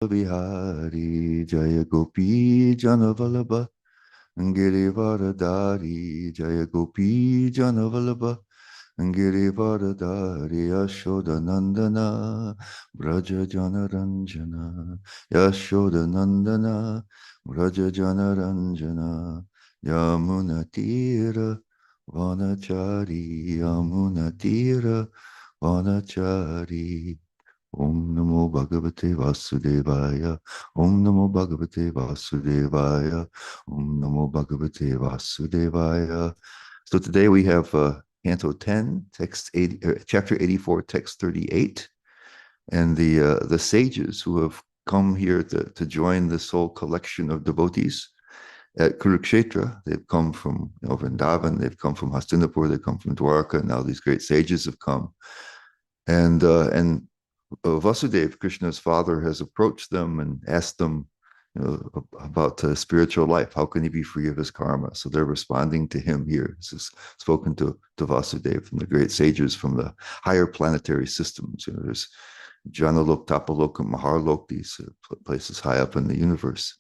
Vihari Jaya Gopi Janavalabha Giri Varadari Jaya Gopi Janavalabha Giri Varadari Yashoda Nandana Braja Janaranjana Yashoda Nandana Braja Janaranjana Yamuna Tira Vanachari Yamuna Tira Vanachari. Om Namo Bhagavate Vasudevaya. Om Namo Bhagavate Vasudevaya. Om Namo Bhagavate Vasudevaya. So today we have Canto 10, text 80, chapter 84, text 38, and the sages who have come here to join this whole collection of devotees at Kurukshetra. They've come from Vrindavan, they've come from Hastinapur, they've come from Dwarka. Now these great sages have come, and Vasudeva, Krishna's father, has approached them and asked them, about spiritual life. How can he be free of his karma? So they're responding to him here. This is spoken to Vasudeva from the great sages from the higher planetary systems. There's Janalok, Tapalok, and Maharlok, these places high up in the universe.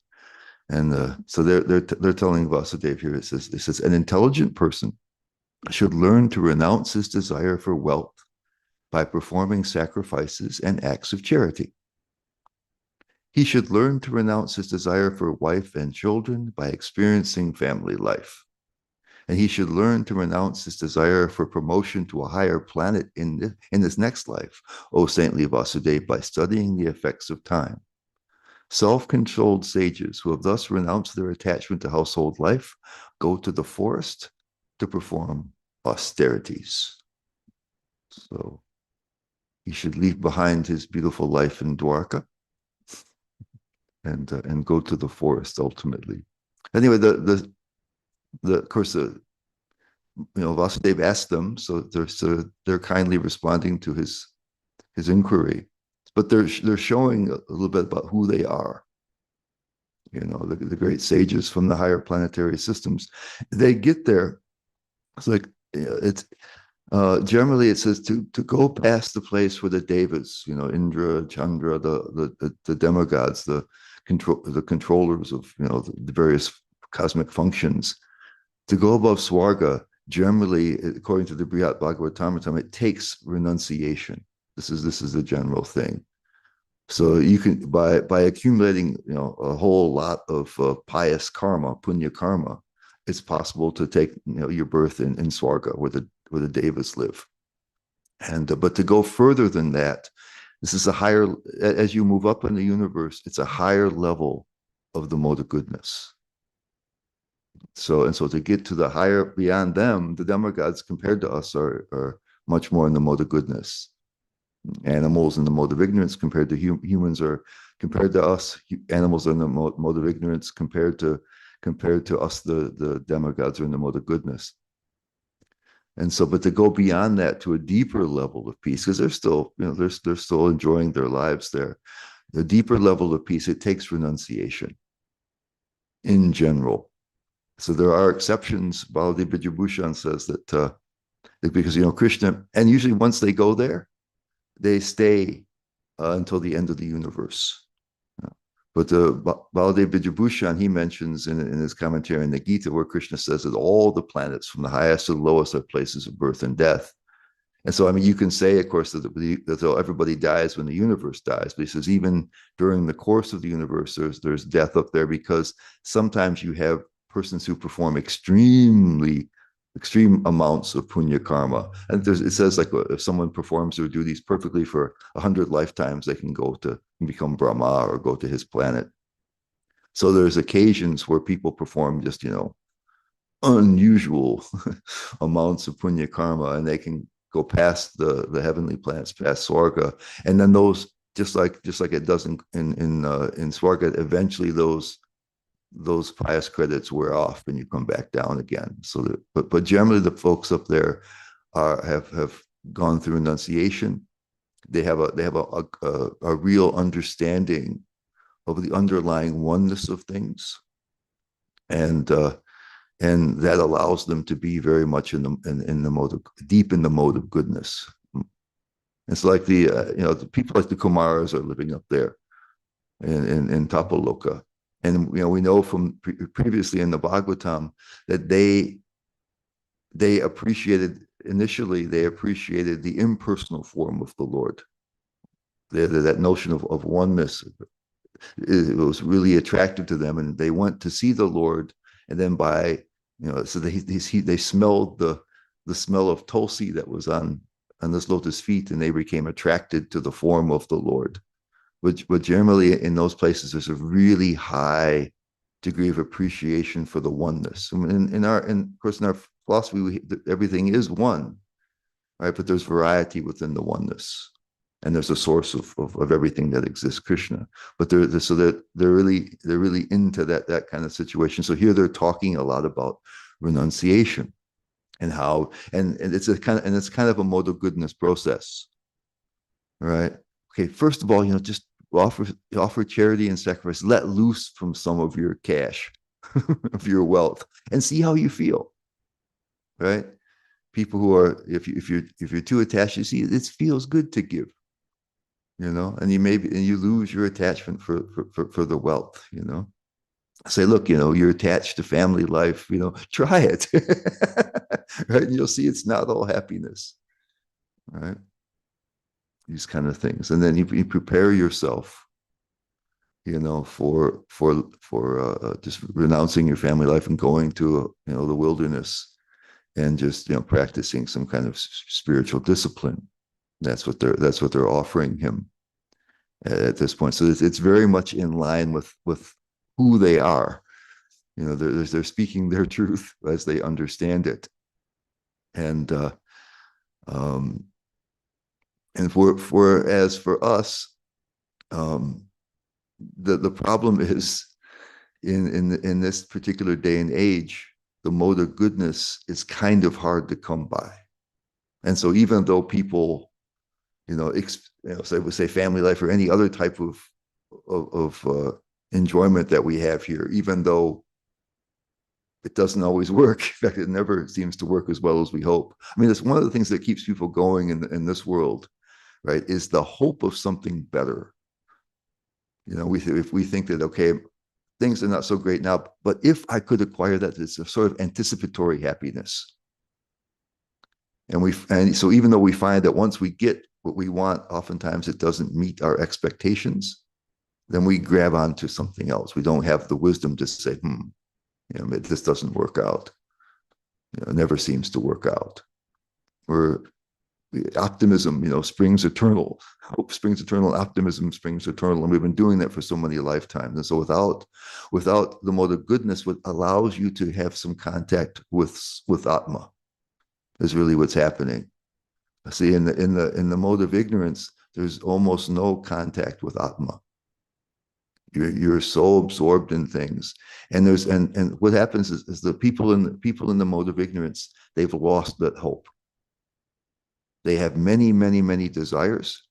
And so they're telling Vasudeva here. It says an intelligent person should learn to renounce his desire for wealth by performing sacrifices and acts of charity. He should learn to renounce his desire for wife and children by experiencing family life. And he should learn to renounce his desire for promotion to a higher planet in his next life, O saintly Vasudeva, by studying the effects of time. Self-controlled sages who have thus renounced their attachment to household life go to the forest to perform austerities. So he should leave behind his beautiful life in Dwarka and go to the forest ultimately. Anyway, of course Vasudeva asked them, so they're kindly responding to his inquiry, but they're showing a little bit about who they are. The great sages from the higher planetary systems. They get there. It's like it's generally it says to go past the place where the devas, Indra, Chandra, the demigods, the controllers of the various cosmic functions, to go above Swarga. Generally, according to the Brihat Bhagavatam, it takes renunciation. This is the general thing. So you can by accumulating a whole lot of pious karma, punya karma, it's possible to take your birth in Swarga where the devas live. And but to go further than that, this is a higher, as you move up in the universe, it's a higher level of the mode of goodness. So to get to the higher beyond them, the demigods compared to us are much more in the mode of goodness. Animals in the mode of ignorance compared to humans are compared to us. Animals are in the mode of ignorance compared to us. The demigods are in the mode of goodness. And so, but to go beyond that to a deeper level of peace, because they're still, they're still enjoying their lives there. The deeper level of peace, it takes renunciation in general. So there are exceptions. Baladev Vidyabhushan says that because Krishna, and usually once they go there, they stay until the end of the universe. But Baladev Vidyabhushan, he mentions in his commentary in the Gita, where Krishna says that all the planets, from the highest to the lowest, are places of birth and death. And so, you can say, of course, that everybody dies when the universe dies. But he says even during the course of the universe, there's death up there, because sometimes you have persons who perform extreme amounts of punya karma. And it says, like, if someone performs their duties perfectly for 100 lifetimes, they can go to become Brahma or go to his planet. So there's occasions where people perform just, unusual amounts of punya karma, and they can go past the heavenly planets, past Swarga. And then those, just like it does in Swarga, eventually those pious credits wear off and you come back down again. So but generally the folks up there have gone through renunciation. They have a real understanding of the underlying oneness of things, and that allows them to be very much in the mode of deep in the mode of goodness. It's like the people like the Kumaras are living up there. in Tapaloka. And we know from previously in the Bhagavatam that they appreciated the impersonal form of the Lord. That notion of oneness, it was really attractive to them, and they went to see the Lord. And then so they smelled the smell of tulsi that was on this lotus feet, and they became attracted to the form of the Lord. But generally in those places, there's a really high degree of appreciation for the oneness. Of course, in our philosophy, everything is one, right? But there's variety within the oneness, and there's a source of everything that exists, Krishna. But they're really into that kind of situation. So here they're talking a lot about renunciation and how, and it's kind of a mode of goodness process, right? Okay, first of all, just offer charity and sacrifice. Let loose from some of your cash, of your wealth, and see how you feel, right? People who are, if you're too attached, you see, it feels good to give, and you lose your attachment for the wealth, Say, look, you're attached to family life, try it, right? And you'll see it's not all happiness, right? These kind of things. And then you prepare yourself, for just renouncing your family life and going to, the wilderness and just, practicing some kind of spiritual discipline. That's what they're offering him at this point. So it's very much in line with who they are. They're speaking their truth as they understand it. And as for us, the problem is in this particular day and age, the mode of goodness is kind of hard to come by. And so even though people, say family life or any other type of enjoyment that we have here, even though it doesn't always work. In fact, it never seems to work as well as we hope. I mean, it's one of the things that keeps people going in this world, right? Is the hope of something better. If we think that, okay, things are not so great now, but if I could acquire that, it's a sort of anticipatory happiness. And so even though we find that once we get what we want, oftentimes it doesn't meet our expectations, then we grab onto something else. We don't have the wisdom to say, this doesn't work out. It never seems to work out. Or optimism, springs eternal. Hope springs eternal. Optimism springs eternal. And we've been doing that for so many lifetimes. And so without the mode of goodness, what allows you to have some contact with Atma is really what's happening. See, in the mode of ignorance, there's almost no contact with Atma. You're so absorbed in things, and what happens is the people in the mode of ignorance, they've lost that hope. They have many, many, many desires.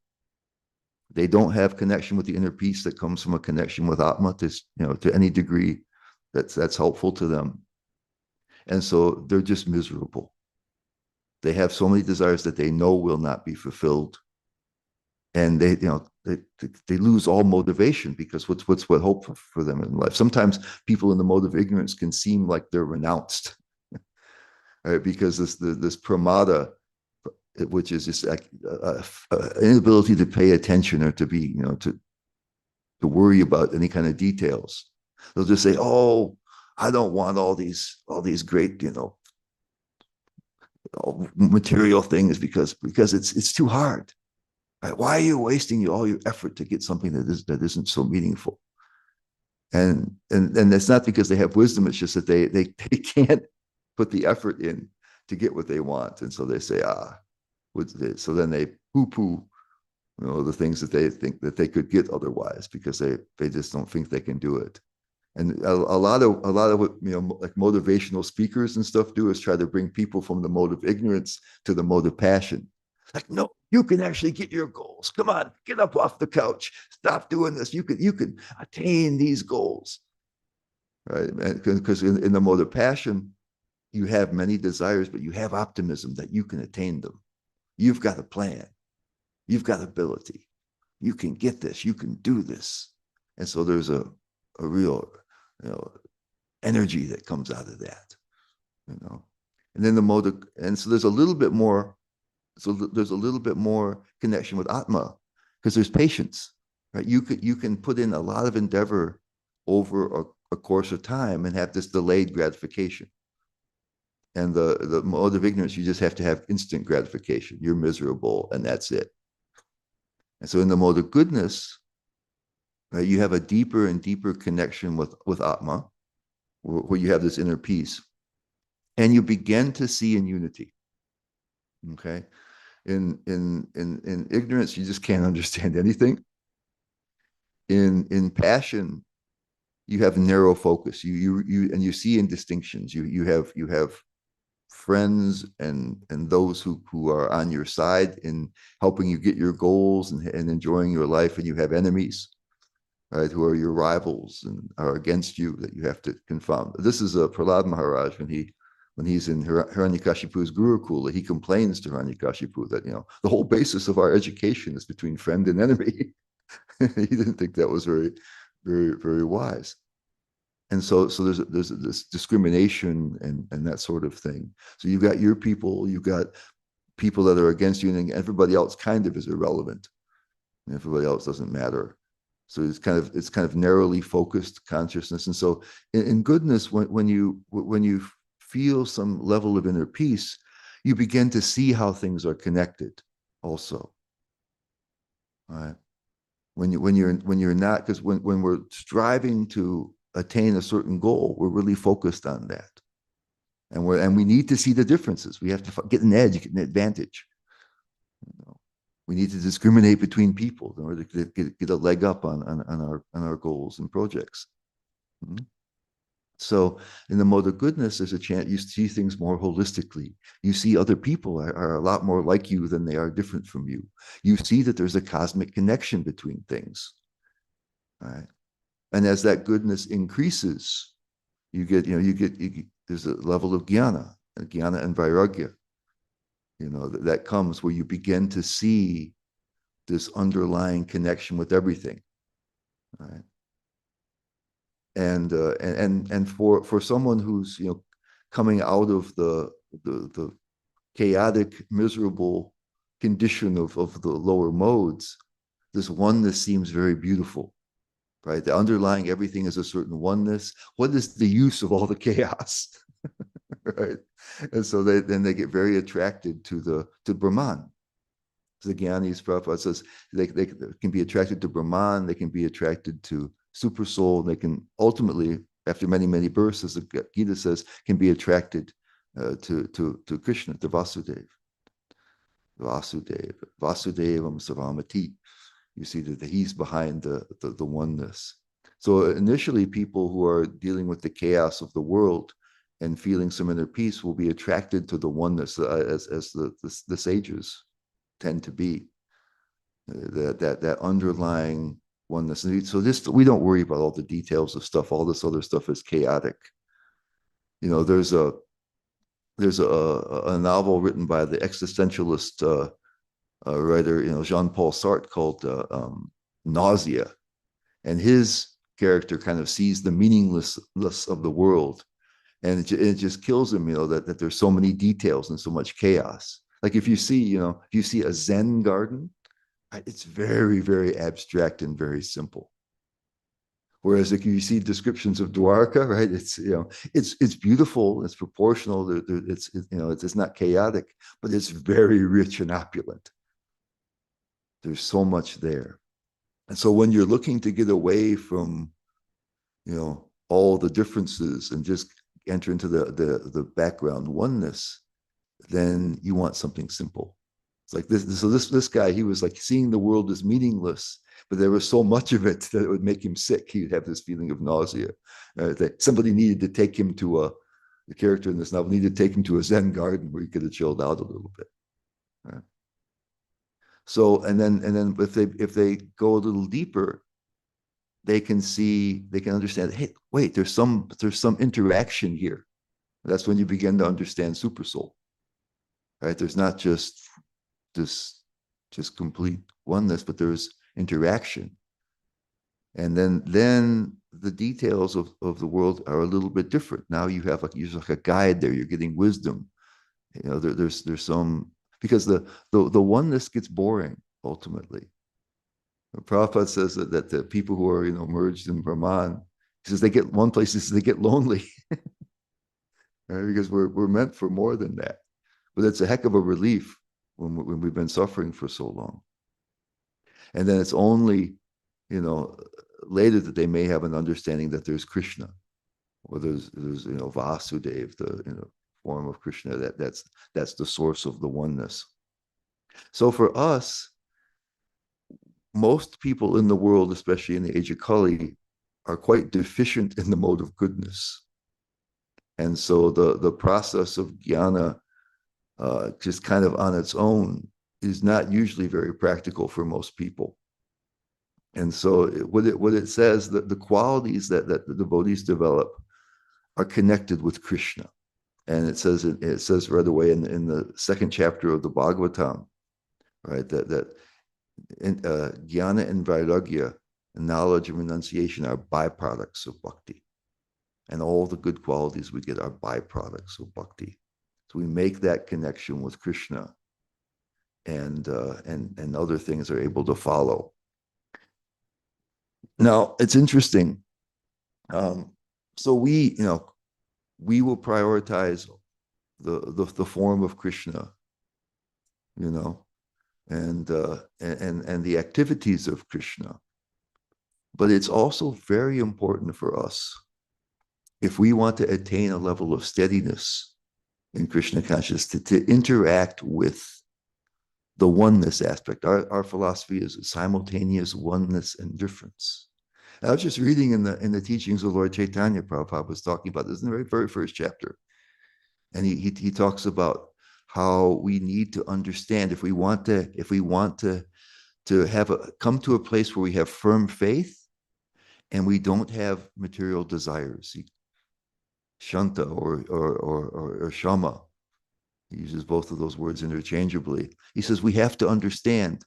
They don't have connection with the inner peace that comes from a connection with Atma to any degree that's helpful to them, and so they're just miserable. They have so many desires that they know will not be fulfilled, and they lose all motivation, because what's what hope for them in life? Sometimes people in the mode of ignorance can seem like they're renounced, right? Because this pramada, which is just like inability to pay attention or to be, to worry about any kind of details. They'll just say, "Oh, I don't want all these great, material things because it's too hard. Right? Why are you wasting all your effort to get something that isn't so meaningful?" And it's not because they have wisdom. It's just that they can't put the effort in to get what they want, and so they say, so then they poo-poo, the things that they think that they could get otherwise, because they just don't think they can do it. And a lot of what like motivational speakers and stuff do is try to bring people from the mode of ignorance to the mode of passion. Like, no, you can actually get your goals. Come on, get up off the couch. Stop doing this. You can attain these goals, right? Because in the mode of passion, you have many desires, but you have optimism that you can attain them. You've got a plan. You've got ability. You can get this. You can do this. And so there's a real, energy that comes out of that, And then the mode, and so there's a little bit more, there's a little bit more connection with Atma because there's patience, right? You can put in a lot of endeavor over a course of time and have this delayed gratification. And the mode of ignorance, you just have to have instant gratification. You're miserable, and that's it. And so in the mode of goodness, right, you have a deeper and deeper connection with Atma, where you have this inner peace, and you begin to see in unity. Okay, in ignorance, you just can't understand anything. In passion, you have narrow focus. You see in distinctions. You have friends and those who are on your side in helping you get your goals and enjoying your life, and you have enemies, right, who are your rivals and are against you that you have to confound. This is a Prahlad Maharaj when he's in Hiranyakashipu's Gurukula, he complains to Hiranyakashipu that the whole basis of our education is between friend and enemy. He didn't think that was very, very, very wise. And so there's this discrimination and that sort of thing. So you've got your people, you've got people that are against you, and everybody else kind of is irrelevant. And everybody else doesn't matter. So it's kind of narrowly focused consciousness. And so in goodness, when you feel some level of inner peace, you begin to see how things are connected also. All right. When you're not, because when we're striving to attain a certain goal, we're really focused on that. And we need to see the differences. We have to get an edge, get an advantage. We need to discriminate between people in order to get a leg up on our goals and projects. Mm-hmm. So in the mode of goodness, there's a chance you see things more holistically. You see other people are a lot more like you than they are different from you. You see that there's a cosmic connection between things. All right. And as that goodness increases, you get there's a level of jnana and vairagya, that comes where you begin to see this underlying connection with everything. Right. And for someone who's coming out of the chaotic, miserable condition of the lower modes, this oneness seems very beautiful, right? The underlying everything is a certain oneness. What is the use of all the chaos? Right? And so they get very attracted to Brahman. The Gyanis, Prabhupada says, they can be attracted to Brahman, they can be attracted to Super Soul, they can ultimately, after many, many births, as the Gita says, can be attracted to Krishna, to Vasudev. Vasudevam Savamati. You see that he's behind the oneness. So initially, people who are dealing with the chaos of the world and feeling some inner peace will be attracted to the oneness, as the sages tend to be, that underlying oneness. So we don't worry about all the details of stuff. All this other stuff is chaotic. There's a novel written by the existentialist writer, Jean-Paul Sartre, called Nausea, and his character kind of sees the meaninglessness of the world, and it just kills him, that there's so many details and so much chaos. Like if you see a Zen garden, it's very, very abstract and very simple. Whereas if you see descriptions of Dwarka, right, it's beautiful, it's proportional, it's not chaotic, but it's very rich and opulent. There's so much there. And so when you're looking to get away from, all the differences and just enter into the background oneness, then you want something simple. It's like this. So this guy, he was like seeing the world as meaningless, but there was so much of it that it would make him sick. He would have this feeling of nausea. That somebody needed to take him to the character in this novel needed to take him to a Zen garden where he could have chilled out a little bit. Right? So and then if they go a little deeper, they can understand. Hey, wait, there's some interaction here. That's when you begin to understand Super Soul. Right? There's not just this complete oneness, but there's interaction. And then the details of the world are a little bit different. Now you have like a guide there. You're getting wisdom. There's some, because the oneness gets boring ultimately. The Prabhupada says that the people who are merged in Brahman, he says they get one place. He says they get lonely, right? Because we're meant for more than that. But it's a heck of a relief when we've been suffering for so long. And then it's only you know later that they may have an understanding that there's Krishna, or there's Vasudev, the form of Krishna, that's the source of the oneness. So for us, most people in the world, especially in the age of Kali, are quite deficient in the mode of goodness. And so the process of jnana, just kind of on its own, is not usually very practical for most people. And so what it says, that the qualities that the devotees develop are connected with Krishna. And it says right away in the second chapter of the Bhagavatam, right, that jnana and vairagya, knowledge and renunciation, are byproducts of bhakti. And all the good qualities we get are byproducts of bhakti. So we make that connection with Krishna, and other things are able to follow. Now it's interesting. So we will prioritize the form of Krishna, and the activities of Krishna. But it's also very important for us, if we want to attain a level of steadiness in Krishna consciousness, to interact with the oneness aspect. Our philosophy is simultaneous oneness and difference. And I was just reading in the teachings of Lord Chaitanya. Prabhupada was talking about this in the very, very first chapter. And he talks about how we need to understand, if we want to come to a place where we have firm faith and we don't have material desires, shanta or shama. He uses both of those words interchangeably. He says we have to understand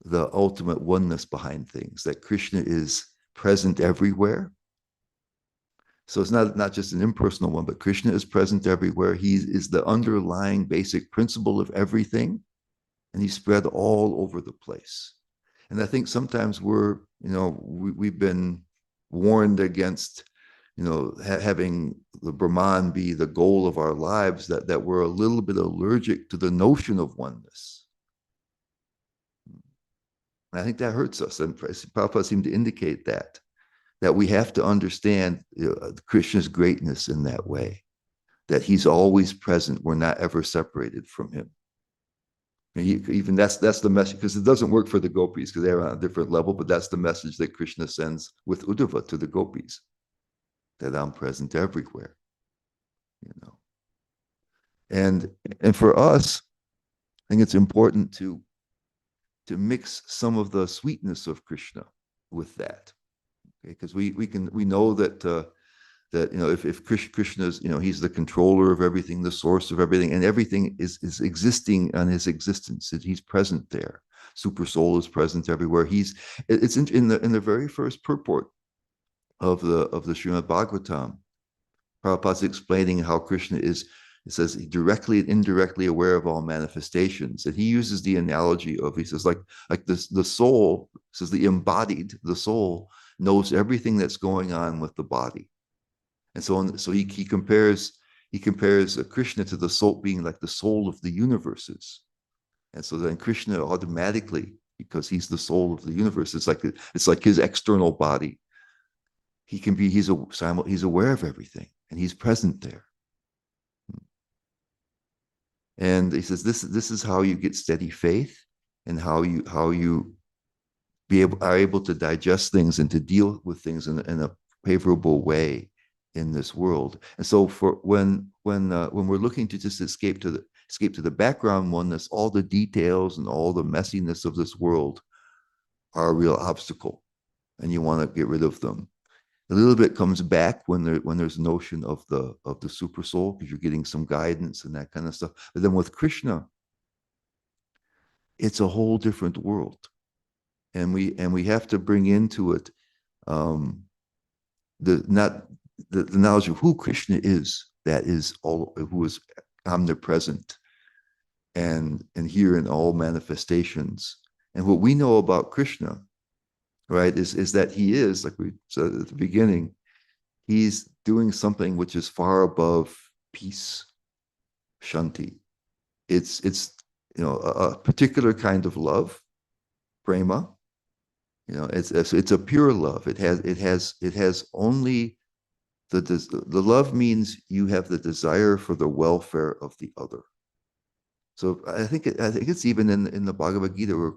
the ultimate oneness behind things, that Krishna is present everywhere. So it's not just an impersonal one, but Krishna is present everywhere. He is the underlying basic principle of everything, and he's spread all over the place. And I think sometimes we've been warned against having the Brahman be the goal of our lives, that we're a little bit allergic to the notion of oneness. And I think that hurts us. And Prabhupada seemed to indicate that we have to understand Krishna's greatness in that way, that he's always present. We're not ever separated from him. And even that's the message, because it doesn't work for the gopis because they're on a different level, but that's the message that Krishna sends with Uddhava to the gopis, that I'm present everywhere. And for us, I think it's important to mix some of the sweetness of Krishna with that, okay? Because we know that if Krishna is, he's the controller of everything, the source of everything, and everything is existing on his existence, that he's present there. Super soul is present everywhere. It's in the very first purport of the Srimad Bhagavatam. Prabhupada's explaining how Krishna is, it says, directly and indirectly aware of all manifestations. And he uses the analogy of, he says, like the soul, says the soul knows everything that's going on with the body. And so he compares Krishna to the soul being like the soul of the universes. And so then Krishna automatically, because he's the soul of the universe, it's like his external body. He's aware of everything, and he's present there. And he says this is how you get steady faith, and how you are able to digest things and to deal with things in a favorable way in this world. And so when we're looking to just escape to the background oneness, all the details and all the messiness of this world are a real obstacle, and you want to get rid of them. A little bit comes back when there's notion of the super soul, because you're getting some guidance and that kind of stuff. But then with Krishna, it's a whole different world. and we have to bring into it um, the not the knowledge of who Krishna is, that is all, who is omnipresent and here in all manifestations. And what we know about Krishna, right, is that he is, like we said at the beginning, he's doing something which is far above peace, shanti. It's a particular kind of love, prema. It's a pure love. It has only the love means you have the desire for the welfare of the other. So I think it's even in the Bhagavad Gita where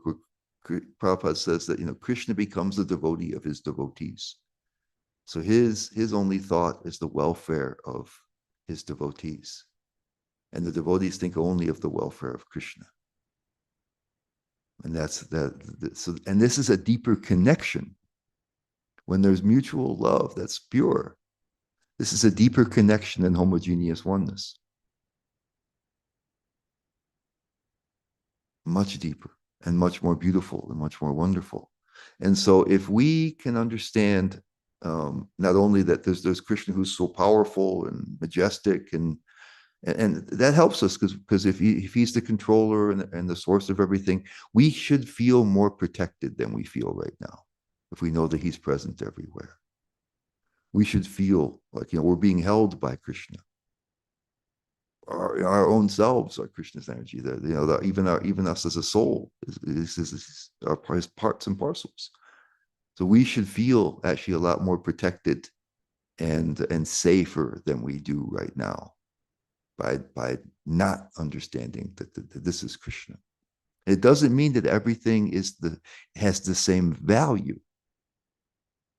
Prabhupada says that Krishna becomes the devotee of his devotees. So his only thought is the welfare of his devotees, and the devotees think only of the welfare of Krishna. And that's that. So, and this is a deeper connection when there's mutual love that's pure. This is a deeper connection than homogeneous oneness. Much deeper and much more beautiful and much more wonderful. And so if we can understand not only that there's Krishna who's so powerful and majestic, and that helps us because if he's the controller and the source of everything, we should feel more protected than we feel right now. If we know that he's present everywhere, we should feel like we're being held by Krishna. Our own selves are Krishna's energy. Even us as a soul is our parts and parcels. So we should feel actually a lot more protected and safer than we do right now by not understanding that this is Krishna. It doesn't mean that everything has the same value.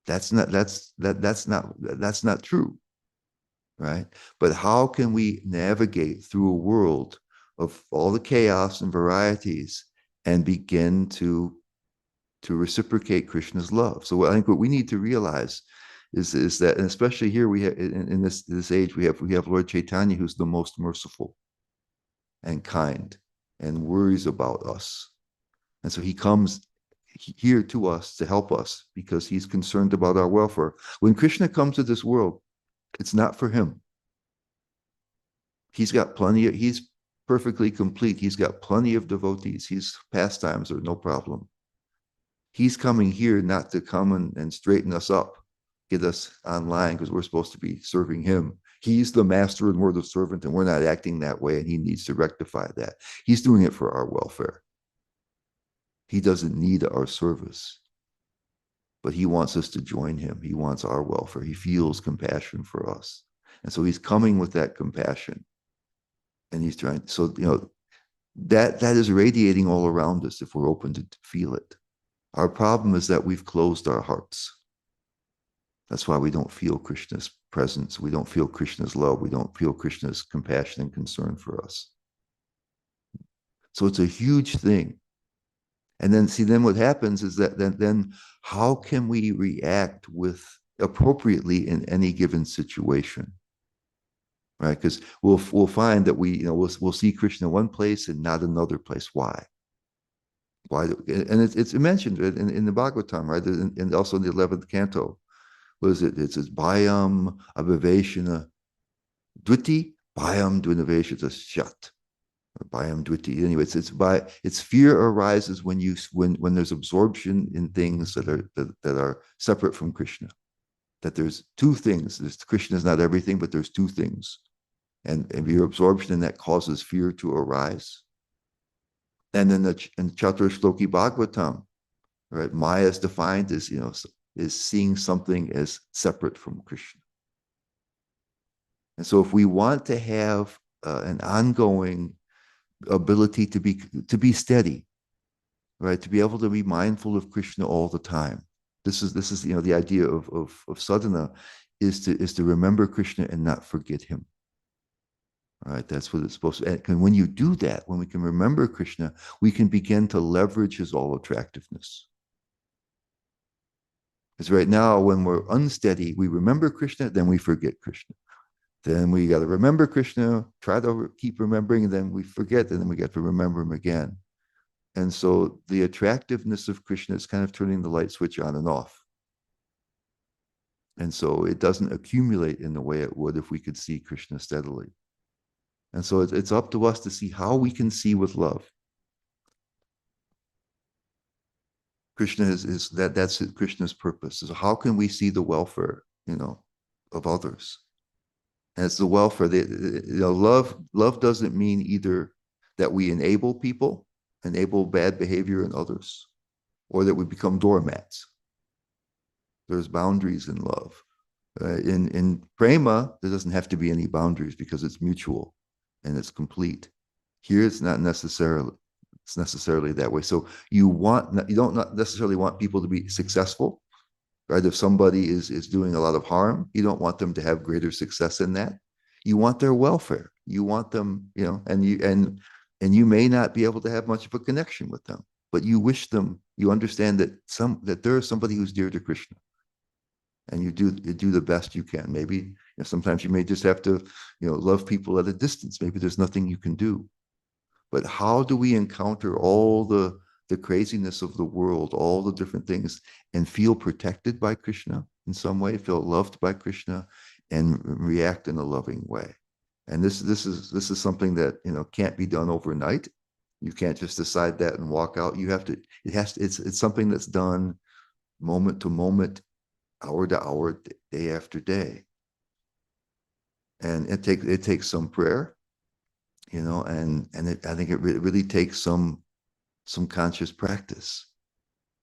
That's not true. Right? But how can we navigate through a world of all the chaos and varieties and begin to reciprocate Krishna's love? So I think what we need to realize is that, and especially here we have in this age, we have Lord Chaitanya, who's the most merciful and kind and worries about us. And so he comes here to us to help us because he's concerned about our welfare. When Krishna comes to this world, it's not for him. He's perfectly complete. He's got plenty of devotees. His pastimes are no problem. He's coming here not to come and straighten us up, get us online because we're supposed to be serving him. He's the master and we're the servant, and we're not acting that way, and he needs to rectify that. He's doing it for our welfare. He doesn't need our service, but he wants us to join him. He wants our welfare. He feels compassion for us. And so he's coming with that compassion. And he's trying, so that is radiating all around us if we're open to feel it. Our problem is that we've closed our hearts. That's why we don't feel Krishna's presence. We don't feel Krishna's love. We don't feel Krishna's compassion and concern for us. So it's a huge thing. And then what happens is that then how can we react appropriately in any given situation? Right? Because we'll find that we'll see Krishna one place and not another place. Why? And it's mentioned in the Bhagavatam, right? And also in the 11th canto. What is it? It says Bhayam Abhiveshana Dviti, Bhayam Dvinaveshana Shat. Or Bhayam Dviti. Anyway, it's fear arises when there's absorption in things that are separate from Krishna. That there's two things. Krishna is not everything, but there's two things. And your absorption in that causes fear to arise. And then in Chatur Shloki Bhagavatam, right, Maya is defined as is seeing something as separate from Krishna. And so, if we want to have an ongoing ability to be steady, right, to be able to be mindful of Krishna all the time, this is the idea of sadhana is to remember Krishna and not forget him. Right, that's what it's supposed to. And when you do that, when we can remember Krishna, we can begin to leverage his all attractiveness. Because right now, when we're unsteady, we remember Krishna, then we forget Krishna. Then we got to remember Krishna, try to keep remembering, and then we forget, and then we got to remember him again. And so the attractiveness of Krishna is kind of turning the light switch on and off. And so it doesn't accumulate in the way it would if we could see Krishna steadily. And so it's up to us to see how we can see with love. Krishna is that's Krishna's purpose. So how can we see the welfare, of others? And it's the welfare. Love doesn't mean either that we enable bad behavior in others, or that we become doormats. There's boundaries in love. In prema, there doesn't have to be any boundaries because it's mutual and it's complete. Here, it's not necessarily that way. So you don't not necessarily want people to be successful, right? If somebody is doing a lot of harm, you don't want them to have greater success in that. You want their welfare. You want them, and you may not be able to have much of a connection with them, but you wish them, you understand that there is somebody who's dear to Krishna, and you do the best you can. Maybe sometimes you may just have to love people at a distance. Maybe there's nothing you can do. But how do we encounter all the craziness of the world, all the different things, and feel protected by Krishna in some way, feel loved by Krishna, and react in a loving way? And this is something that can't be done overnight. You can't just decide that and walk out. You have to. It's something that's done moment to moment, hour to hour, day after day. And it takes some prayer, and I think it really takes some conscious practice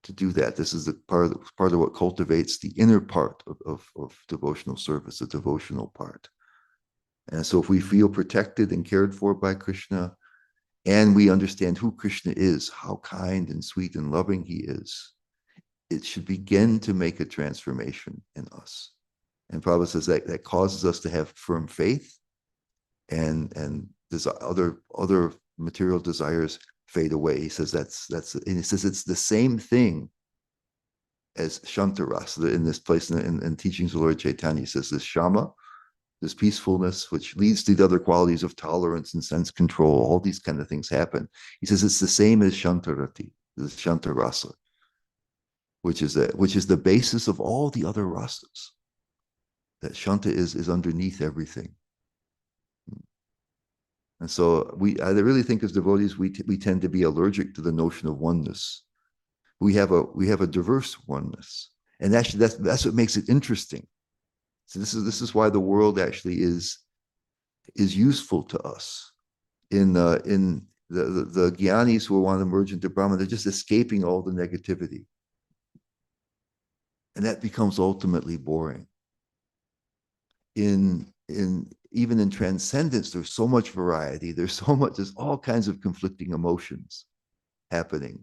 to do that. This is the part of what cultivates the inner part of devotional service, the devotional part. And so if we feel protected and cared for by Krishna, and we understand who Krishna is, how kind and sweet and loving he is, it should begin to make a transformation in us. And Prabhupada says that causes us to have firm faith, and other material desires fade away. He says and he says it's the same thing as Shantarasa in this place in teachings of Lord Chaitanya. He says this Shama, this peacefulness, which leads to the other qualities of tolerance and sense control, all these kind of things happen. He says it's the same as Shantarati, the Shantarasa, which is the basis of all the other rasas. That Shanta is underneath everything. And so I really think as devotees, we tend to be allergic to the notion of oneness. We have a diverse oneness, and actually that's what makes it interesting. So this is why the world actually is useful to us. In the Gyanis who want to merge into Brahman, they're just escaping all the negativity, and that becomes ultimately boring. Even in transcendence, there's so much variety. There's all kinds of conflicting emotions happening.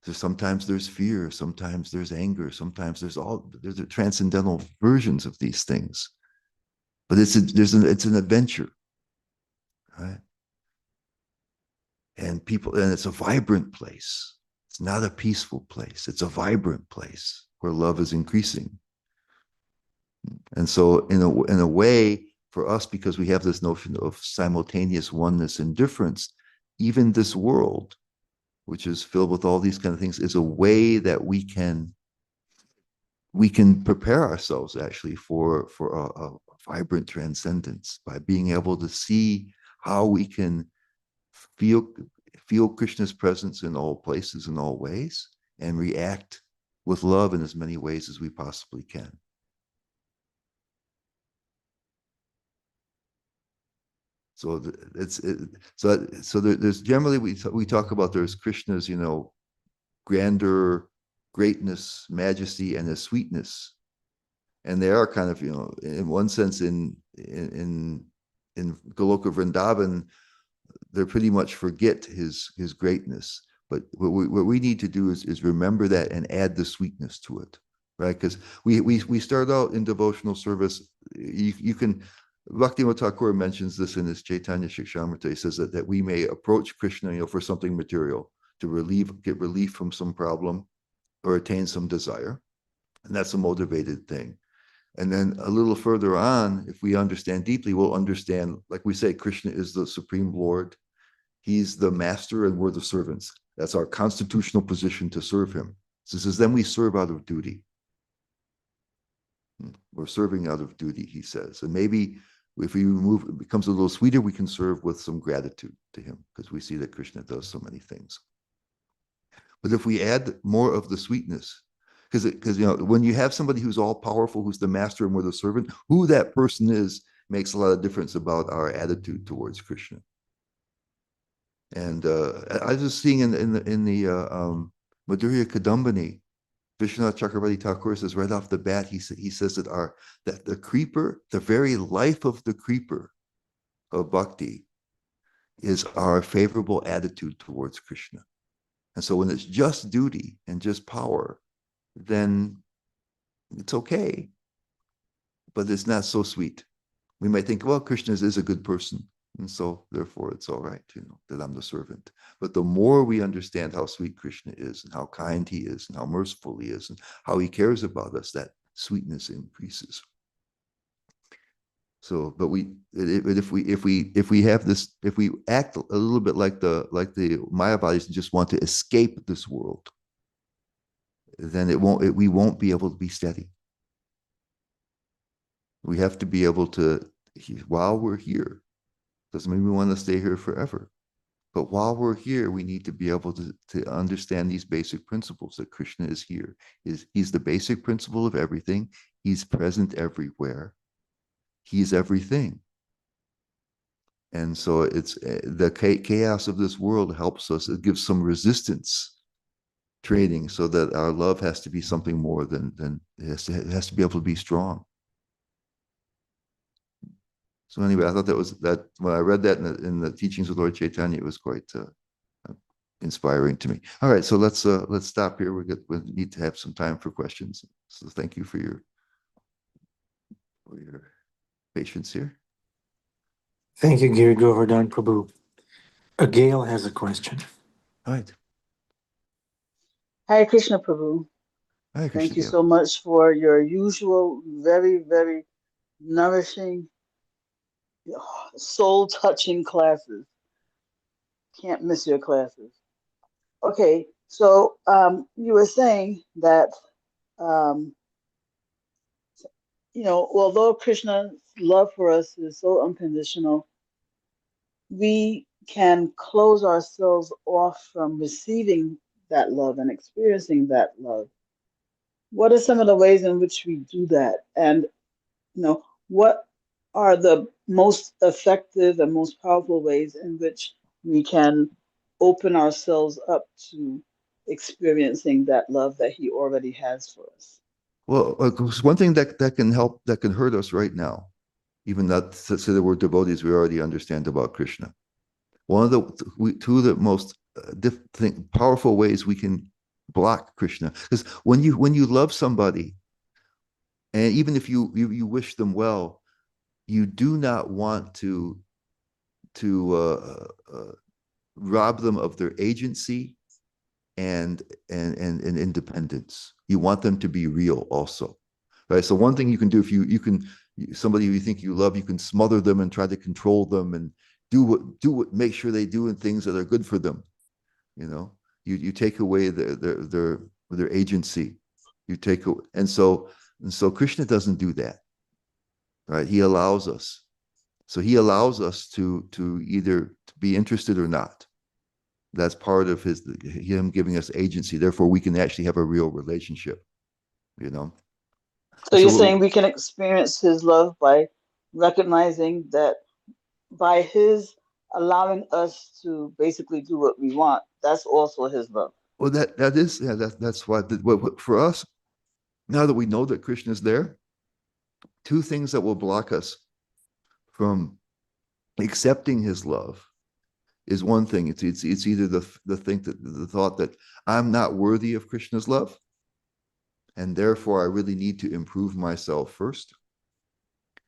So sometimes there's fear, sometimes there's anger, sometimes there's the transcendental versions of these things. But it's an adventure, right? And it's a vibrant place. It's not a peaceful place. It's a vibrant place where love is increasing. And so in a way, for us, because we have this notion of simultaneous oneness and difference, even this world, which is filled with all these kind of things, is a way that we can prepare ourselves actually for a vibrant transcendence by being able to see how we can feel Krishna's presence in all places, in all ways, and react with love in as many ways as we possibly can. So there's generally we talk about there's Krishna's grandeur, greatness, majesty, and his sweetness, and they are kind of in one sense in Goloka Vrindavan, they pretty much forget his greatness. But what we need to do is remember that and add the sweetness to it, right? Because we start out in devotional service. You can. Bhaktivinoda Thakur mentions this in his Chaitanya Shikshamrita. He says that we may approach Krishna, for something material, to get relief from some problem or attain some desire. And that's a motivated thing. And then a little further on, if we understand deeply, we'll understand, like we say, Krishna is the Supreme Lord. He's the master and we're the servants. That's our constitutional position to serve him. So it says, then we serve out of duty. We're serving out of duty, he says. And maybe if we remove, it becomes a little sweeter, we can serve with some gratitude to him, because we see that Krishna does so many things. But if we add more of the sweetness, because when you have somebody who's all powerful, who's the master and we're the servant, who that person is makes a lot of difference about our attitude towards Krishna. And I was just seeing in the Madhurya Kadambini, Vishwanath Chakravarti Thakur says right off the bat, he says that the creeper, the very life of the creeper of bhakti, is our favorable attitude towards Krishna. And so when it's just duty and just power, then it's okay, but it's not so sweet. We might think, well, Krishna is a good person, and so therefore it's all right, that I'm the servant. But the more we understand how sweet Krishna is, and how kind he is, and how merciful he is, and how he cares about us, that sweetness increases. So, but if we have this, if we act a little bit like the Mayavadis and just want to escape this world, then we won't be able to be steady. We have to be able to, while we're here, doesn't mean we want to stay here forever, but while we're here, we need to be able to understand these basic principles, that Krishna is here. He's the basic principle of everything. He's present everywhere. He's everything. And so it's the chaos of this world helps us. It gives some resistance training, so that our love has to be something more than it has to be able to be strong. So anyway, I thought that when I read that in the teachings of Lord Chaitanya, it was quite inspiring to me. All right, so let's stop here. We need to have some time for questions. So thank you for your patience here. Thank you, Giri Govardhan Prabhu. Gail has a question. All right. Hare Krishna Prabhu. Hare Krishna, Thank you Gail. so much for your usual, very, very nourishing, soul-touching classes. Can't miss your classes. Okay, so you were saying that, although Krishna's love for us is so unconditional, we can close ourselves off from receiving that love and experiencing that love. What are some of the ways in which we do that? And, what are the most effective and most powerful ways in which we can open ourselves up to experiencing that love that he already has for us? Well, one thing that can help, that can hurt us right now, even not to say that we're devotees, we already understand about Krishna. Two of the most powerful ways we can block Krishna, because when you love somebody, and even if you wish them well, you do not want to rob them of their agency and independence. You want them to be real also, right? So one thing you can do, if somebody who you think you love, you can smother them and try to control them and make sure they do things that are good for them. You take away their agency. And so Krishna doesn't do that, right? He allows us. So he allows us to either be interested or not. That's part of him giving us agency. Therefore, we can actually have a real relationship. So you're saying we can experience his love by recognizing that by his allowing us to basically do what we want, that's also his love. Well, that's why for us, now that we know that Krishna is there, two things that will block us from accepting his love is one thing. It's either the thought that I'm not worthy of Krishna's love, and therefore I really need to improve myself first.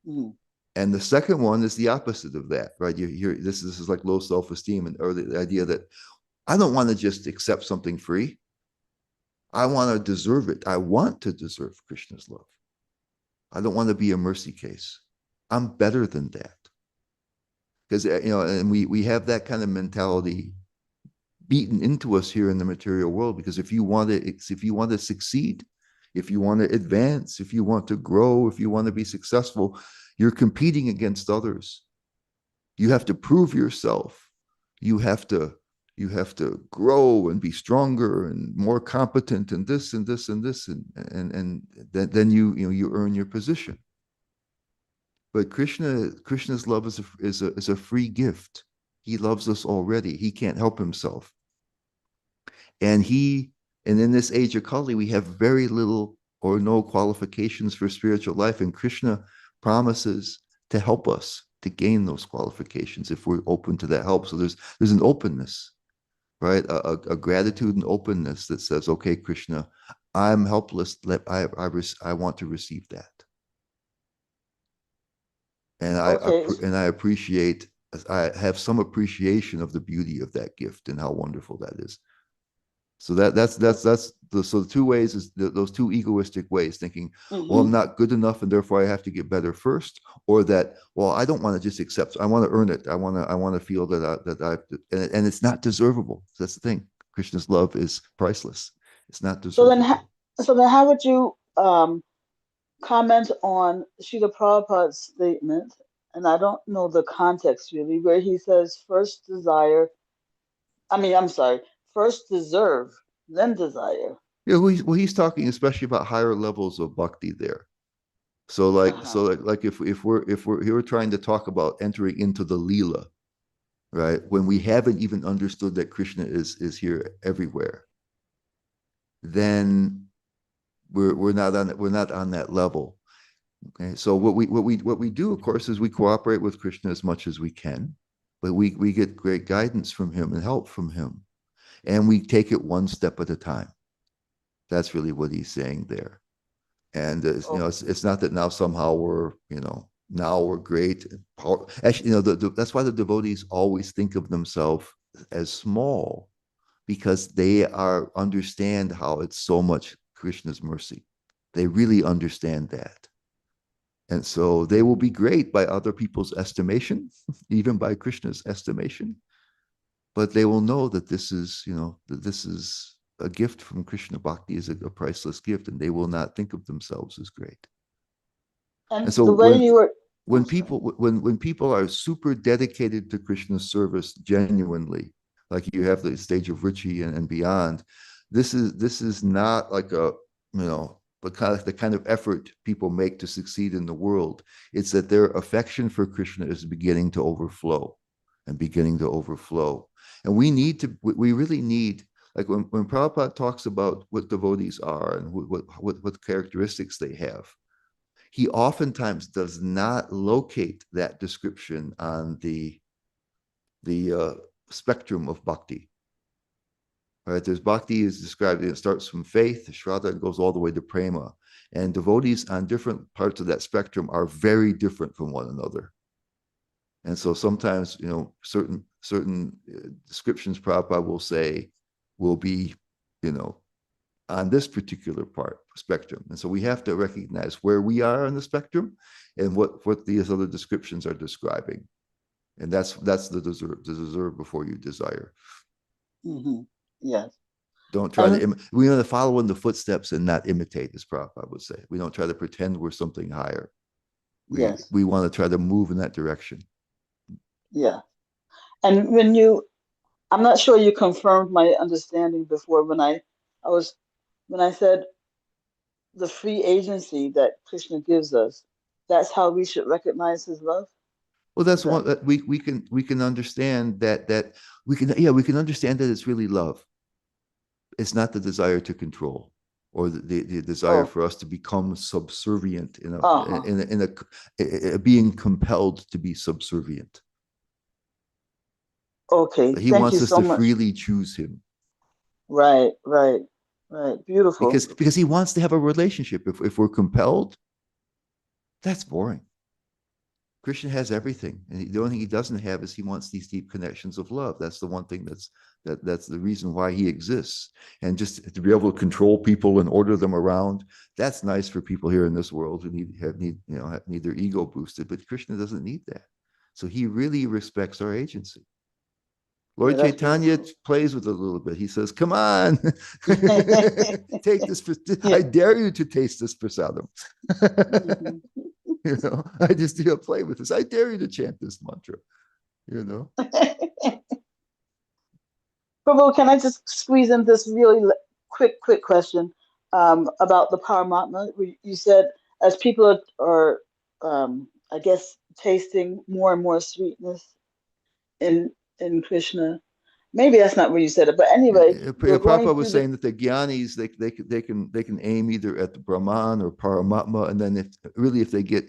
Mm. And the second one is the opposite of that, right? You hear this is like low self-esteem, or the idea that I don't want to just accept something free. I want to deserve it. I want to deserve Krishna's love. I don't want to be a mercy case. I'm better than that. because and we have that kind of mentality beaten into us here in the material world. Because if you want to succeed, if you want to advance, if you want to grow, if you want to be successful, you're competing against others. You have to prove yourself. You have to grow and be stronger and more competent and this and this and this and then you earn your position. But Krishna's love is a free gift. He loves us already. He can't help himself. And in this age of Kali, we have very little or no qualifications for spiritual life. And Krishna promises to help us to gain those qualifications if we're open to that help. So there's an openness, right? A gratitude and openness that says, okay, Krishna, I'm helpless. I want to receive that. And Okay. I appreciate, I have some appreciation of the beauty of that gift and how wonderful that is. So that's the two ways is those two egoistic ways, thinking, well, I'm not good enough and therefore I have to get better first, or that, well, I don't want to just accept, I want to earn it. I want to feel and it's not deservable. That's the thing. Krishna's love is priceless. It's not deservable. So then how would you comment on Srila Prabhupada's statement, and I don't know the context really, where he says first desire, I'm sorry, first deserve, then desire. Yeah, he's talking especially about higher levels of bhakti there. So like if we're trying to talk about entering into the Leela, right? When we haven't even understood that Krishna is here everywhere, then we're not on that level. Okay, so what we do, of course, is we cooperate with Krishna as much as we can, but we get great guidance from him and help from him, and we take it one step at a time. That's really what he's saying there. And it's not that now somehow now we're great. Actually, that's why the devotees always think of themselves as small, because they understand how it's so much Krishna's mercy. They really understand that. And so they will be great by other people's estimation, even by Krishna's estimation. But they will know that this is a gift from Krishna. Bhakti is a priceless gift, and they will not think of themselves as great. And so the way you were when people are super dedicated to Krishna's service genuinely, like you have the stage of Rishi and beyond, this is not like the kind of effort people make to succeed in the world. It's that their affection for Krishna is beginning to overflow. And we really need, like when Prabhupada talks about what devotees are and what characteristics they have, he oftentimes does not locate that description on the spectrum of bhakti. Right? There's bhakti is described, it starts from faith, shraddha, and goes all the way to prema. And devotees on different parts of that spectrum are very different from one another. And so sometimes, certain descriptions Prabhupada will say will be, on this particular spectrum. And so we have to recognize where we are on the spectrum and what these other descriptions are describing. And that's the deserve before you desire. Mm-hmm. Yes. Don't try we want to follow in the footsteps and not imitate, as Prabhupada would say. We don't try to pretend we're something higher. We want to try to move in that direction. Yeah. And I'm not sure you confirmed my understanding before when I said the free agency that Krishna gives us, that's how we should recognize his love. Well, that's one that we can understand that we can understand that it's really love. It's not the desire to control or the desire for us to become subservient in a being compelled to be subservient. Okay. He wants us to freely choose him. Right. Beautiful. Because he wants to have a relationship. If we're compelled, that's boring. Krishna has everything, and the only thing he doesn't have is he wants these deep connections of love. That's the one thing that's the reason why he exists. And just to be able to control people and order them around, that's nice for people here in this world who need their ego boosted. But Krishna doesn't need that. So he really respects our agency. Yeah, Lord that's Chaitanya beautiful. plays with it a little bit. He says, come on, take this. Yeah. I dare you to taste this prasadam. Mhm. You know, I just play with this. I dare you to chant this mantra, you know. Prabhu, can I just squeeze in this really quick question about the Paramatma? You said as people are I guess, tasting more and more sweetness in Krishna. Maybe that's not where you said it, but anyway, we're going Prabhupada was through the. saying that the gyanis they can aim either at the Brahman or Paramatma, and then if they get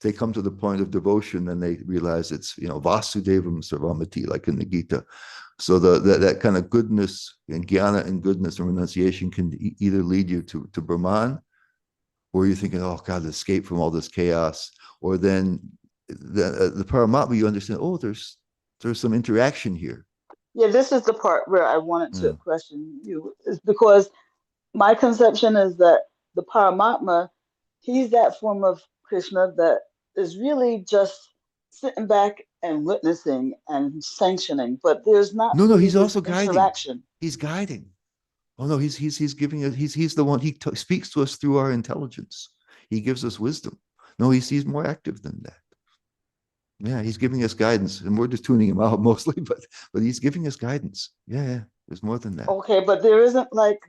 they come to the point of devotion, then they realize it's Vasudevam Sarvamati, like in the Gita. So that kind of goodness and jnana and goodness and renunciation can either lead you to Brahman, or you're thinking, oh God, escape from all this chaos, or then the Paramatma, you understand, oh, there's some interaction here. Yeah, this is the part where I wanted to Yeah. question you, is because my conception is that the Paramatma, he's that form of Krishna that is really just sitting back and witnessing and sanctioning, but there's not No, really he's this also guiding. interaction. He's guiding. Oh no, he's giving us. He's the one. He speaks to us through our intelligence. He gives us wisdom. No, he's more active than that. Yeah, he's giving us guidance, and we're just tuning him out mostly. But he's giving us guidance. Yeah, there's more than that. Okay, but there isn't like,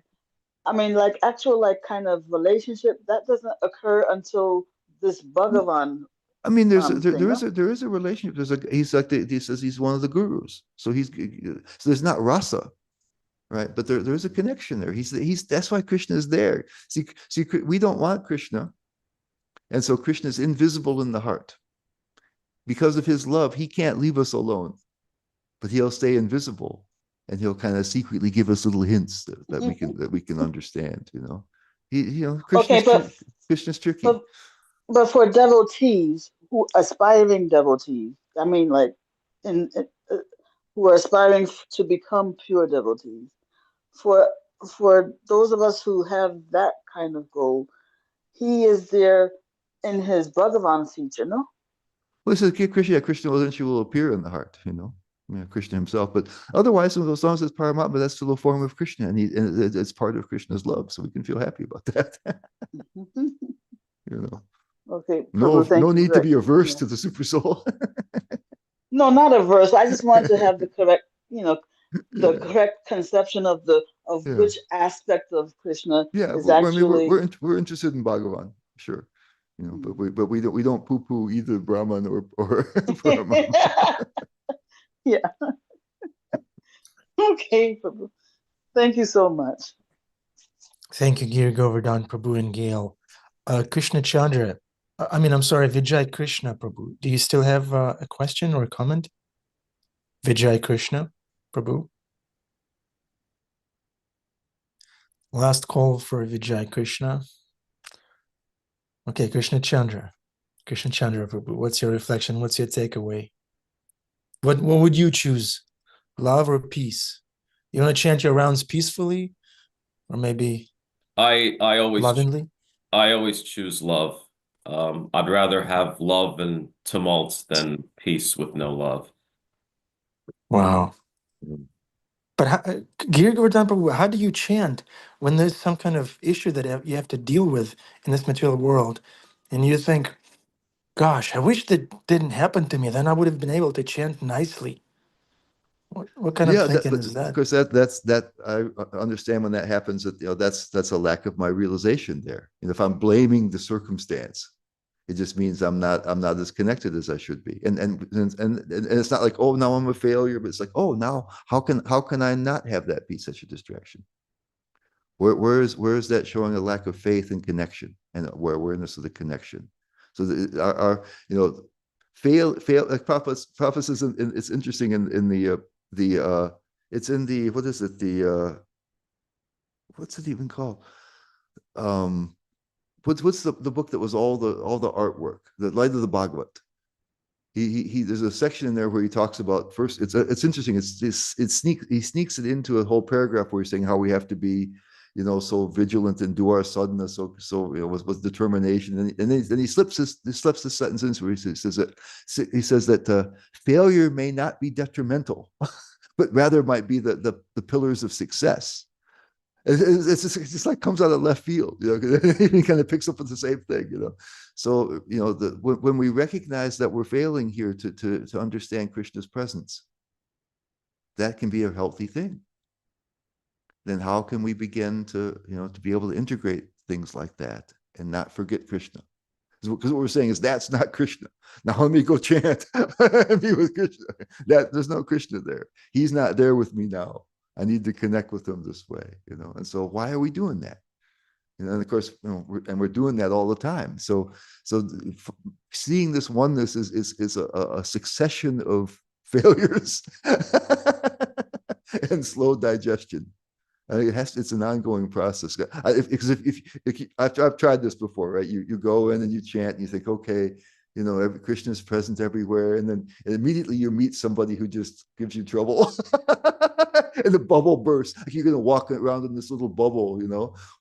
I mean, like actual like kind of relationship that doesn't occur until this No, Bhagavan I mean, thing, no? there is a relationship. He's like he says he's one of the gurus. So so there's not rasa, right? But there's a connection there. That's why Krishna is there. See, we don't want Krishna, and so Krishna is invisible in the heart. Because of his love, he can't leave us alone, but he'll stay invisible, and he'll kind of secretly give us little hints that we can understand. Okay, Krishna's tricky. but but for devotees who aspiring devotees, I mean, like in who are aspiring to become pure devotees, for those of us who have that kind of goal, he is there in his Bhagavan feature, no? Well, it says Krishna eventually will appear in the heart. Krishna himself. But otherwise, as long as it's Paramatma, that's still a form of Krishna, and it's part of Krishna's love, so we can feel happy about that. you know, Okay, no, Prabhu, no thank you need to very. be averse Yeah. to the super soul. No, not a verse. I just want to have the correct, the yeah, correct conception of the of yeah, which aspect of Krishna yeah. is Well, I mean, actually. we're interested in Bhagavan, sure. But Mhm. we don't poo poo either Brahman or Paramatma. Yeah. Okay, Prabhu. Thank you so much. Thank you, Giri Govardhan, Prabhu, and Gail. Krishna Chandra, I'm sorry, Vijay Krishna, Prabhu. Do you still have a question or a comment? Vijay Krishna, Prabhu. Last call for Vijay Krishna. Okay, Krishna Chandra, Prabhu. What's your reflection? What's your takeaway? What would you choose? Love or peace? You want to chant your rounds peacefully, or maybe I lovingly? always choose love. I'd rather have love and tumult than peace with no love. Wow. But Giri Govardhan Prabhu, how do you chant when there's some kind of issue that you have to deal with in this material world, and you think, "Gosh, I wish that didn't happen to me. Then I would have been able to chant nicely." What kind of Yeah, thinking but is of that? course that's that I understand when that happens that that's a lack of my realization there. And if I'm blaming the circumstance, it just means I'm not as connected as I should be. And it's not like, oh, now I'm a failure, but it's like, oh, now how can I not have that be such a distraction? Where is that showing a lack of faith and connection and where awareness of the connection? So our fail like Papas is it's interesting in the it's in the what is it what's it even called what's the book that was all the artwork, the Light of the Bhagavat. He there's a section in there where he talks about it's interesting. He sneaks it into a whole paragraph where he's saying how we have to be so vigilant and do our sadhana, so was determination. And then he slips this sentence in where he says that failure may not be detrimental, but rather might be the pillars of success. It's just like comes out of left field, he kind of picks up with the same thing, So, when we recognize that we're failing here to understand Krishna's presence, that can be a healthy thing. Then how can we begin to be able to integrate things like that and not forget Krishna? Because what we're saying is that's not Krishna. Now let me go chant and be with Krishna. There's no Krishna there. He's not there with me now. I need to connect with him this way, And so why are we doing that? And of course, we're doing that all the time. So seeing this oneness is a succession of failures and slow digestion. It's an ongoing process. Because if I've tried this before, right? You go in and you chant and you think, okay, Krishna is present everywhere, and then immediately you meet somebody who just gives you trouble, and the bubble bursts. Like you're going to walk around in this little bubble,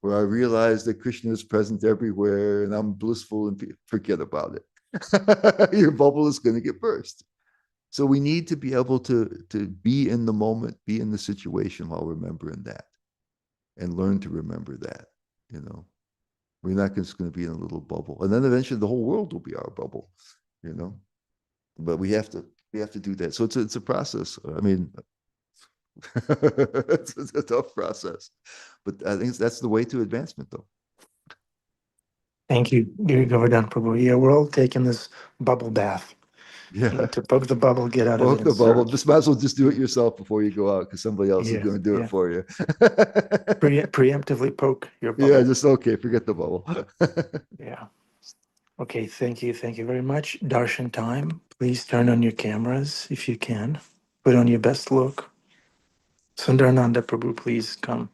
where I realize that Krishna is present everywhere, and I'm blissful, and forget about it. Your bubble is going to get burst. So we need to be able to be in the moment, be in the situation while remembering that. And learn to remember that, We're not just going to be in a little bubble, and then eventually the whole world will be our bubble, But we have to do that. So it's a process. I mean, it's a tough process, but I think that's the way to advancement, though. Thank you, Giri Govardhan Prabhu. Yeah, we're all taking this bubble bath. Yeah, To poke the bubble, get out of poke it, the and bubble. serve. Just might as well just do it yourself before you go out, because somebody else is Yeah, going to do it yeah. for you. Preemptively poke your Yeah, bubble. just okay. Forget the bubble. Yeah. Okay, thank you. Thank you very much. Darshan time. Please turn on your cameras if you can. Put on your best look. Sundarananda Prabhu, please come.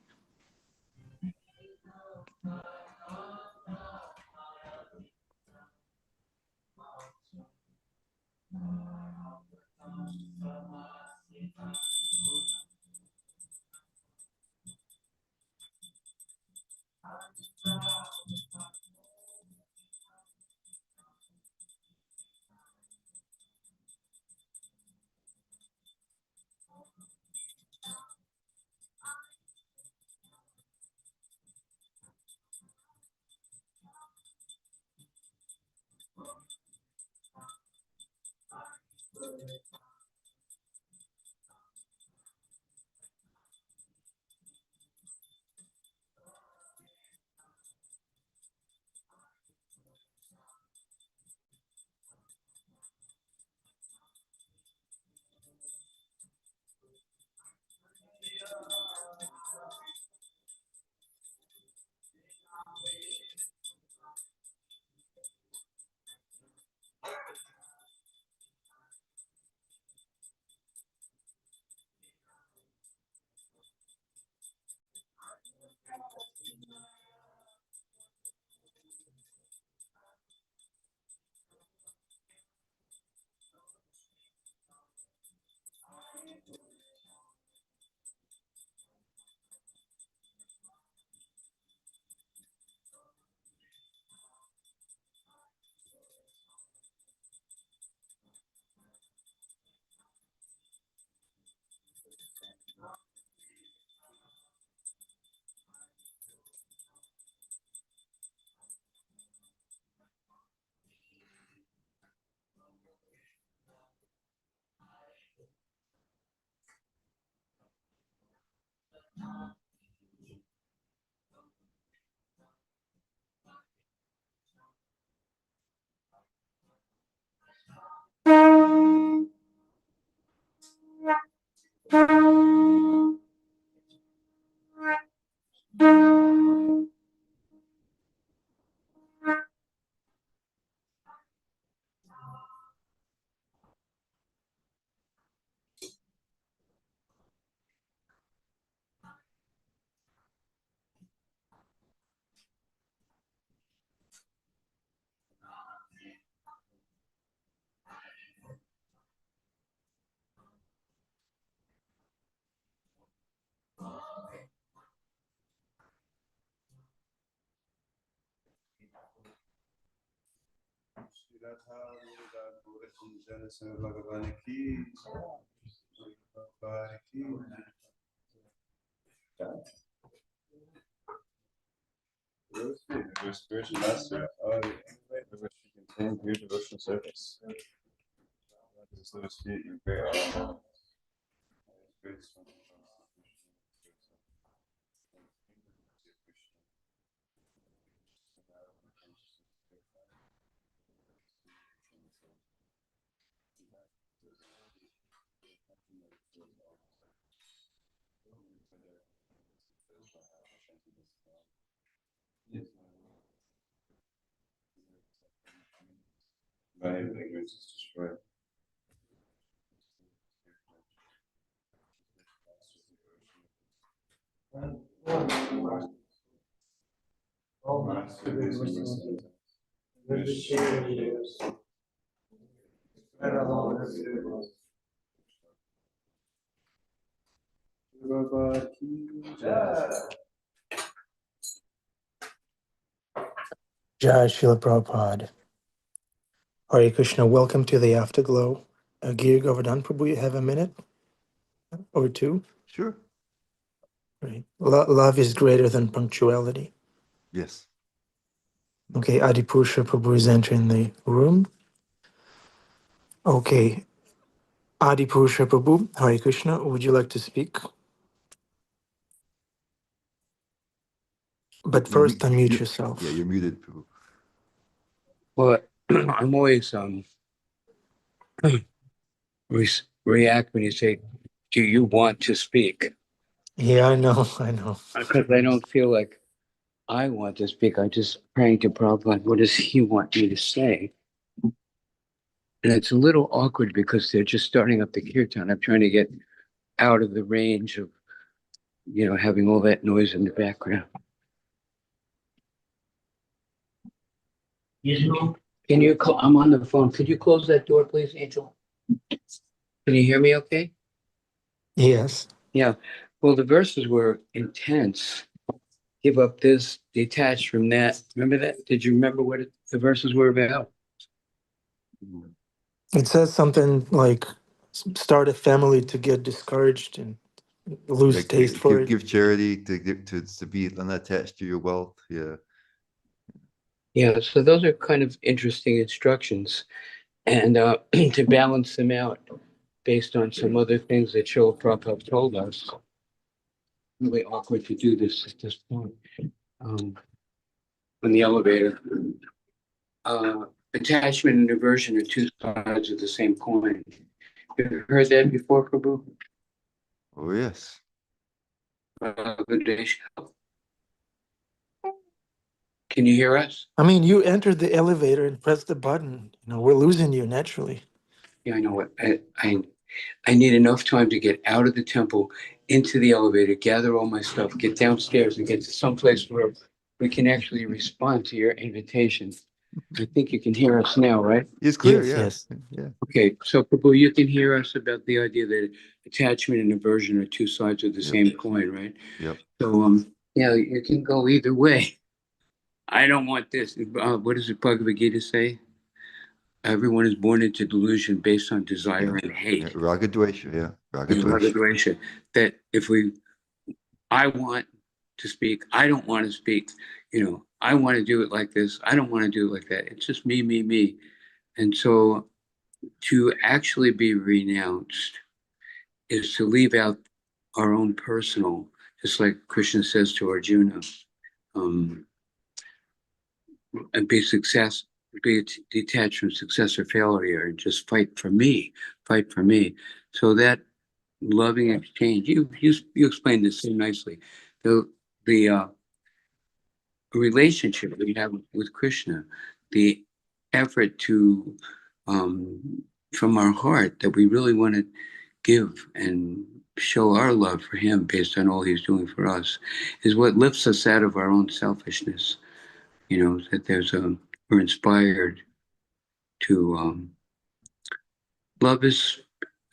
Your spiritual master, your contain your devotional service. This Lord's feet, your great My ignorance is destroyed. Jai Srila Prabhupada. Hare Krishna, welcome to the Afterglow. Giri Govardhan Prabhu, you have a minute or two? Sure. Right. Love is greater than punctuality. Yes. Okay, Adipusha Prabhu is entering the room. Okay, Adipusha Prabhu, Hare Krishna, would you like to speak? But first, unmute yourself. Yeah, you're muted. Prabhu. Well, I'm always react when you say, "Do you want to speak?" Yeah, I know, I know. Because I don't feel like I want to speak. I just praying to Prabhupada, what does he want me to say? And it's a little awkward because they're just starting up the kirtan. I'm trying to get out of the range of, having all that noise in the background. Can you? I'm on the phone. Could you close that door, please, Angel? Can you hear me? Okay. Yes. Yeah. Well, the verses were intense. Give up this, detach from that. Remember that? Did you remember what the verses were about? It says something like start a family to get discouraged and lose taste for it. Give charity to be unattached to your wealth. Yeah. Yeah, so those are kind of interesting instructions. And to balance them out based on some other things that Srila Prabhupada told us. Really awkward to do this at this point. In the elevator. Attachment and aversion are two sides of the same coin. You heard that before, Prabhu? Oh, yes. Good day. Can you hear us? I mean, you entered the elevator and pressed the button. We're losing you naturally. Yeah, I know what I need enough time to get out of the temple, into the elevator, gather all my stuff, get downstairs, and get to some place where we can actually respond to your invitation. I think you can hear us now, right? It's clear. Yes, Yeah. yes. Yeah. Okay, so Prabhu, you can hear us about the idea that attachment and aversion are two sides of the same coin, right? Yep. So, yeah, you can go either way. I don't want this. What does the Bhagavad Gita say? Everyone is born into delusion based on desire and hate. Ragadvesha. Yeah. Ragadvesha. That I want to speak, I don't want to speak, I want to do it like this, I don't want to do it like that. It's just me, me, me. And so to actually be renounced is to leave out our own personal, just like Krishna says to Arjuna, and be detached from success or failure, and just fight for me. So that loving exchange, you explained this so nicely. The relationship that we have with Krishna, the effort to from our heart that we really want to give and show our love for him based on all he's doing for us, is what lifts us out of our own selfishness. That we're inspired to love is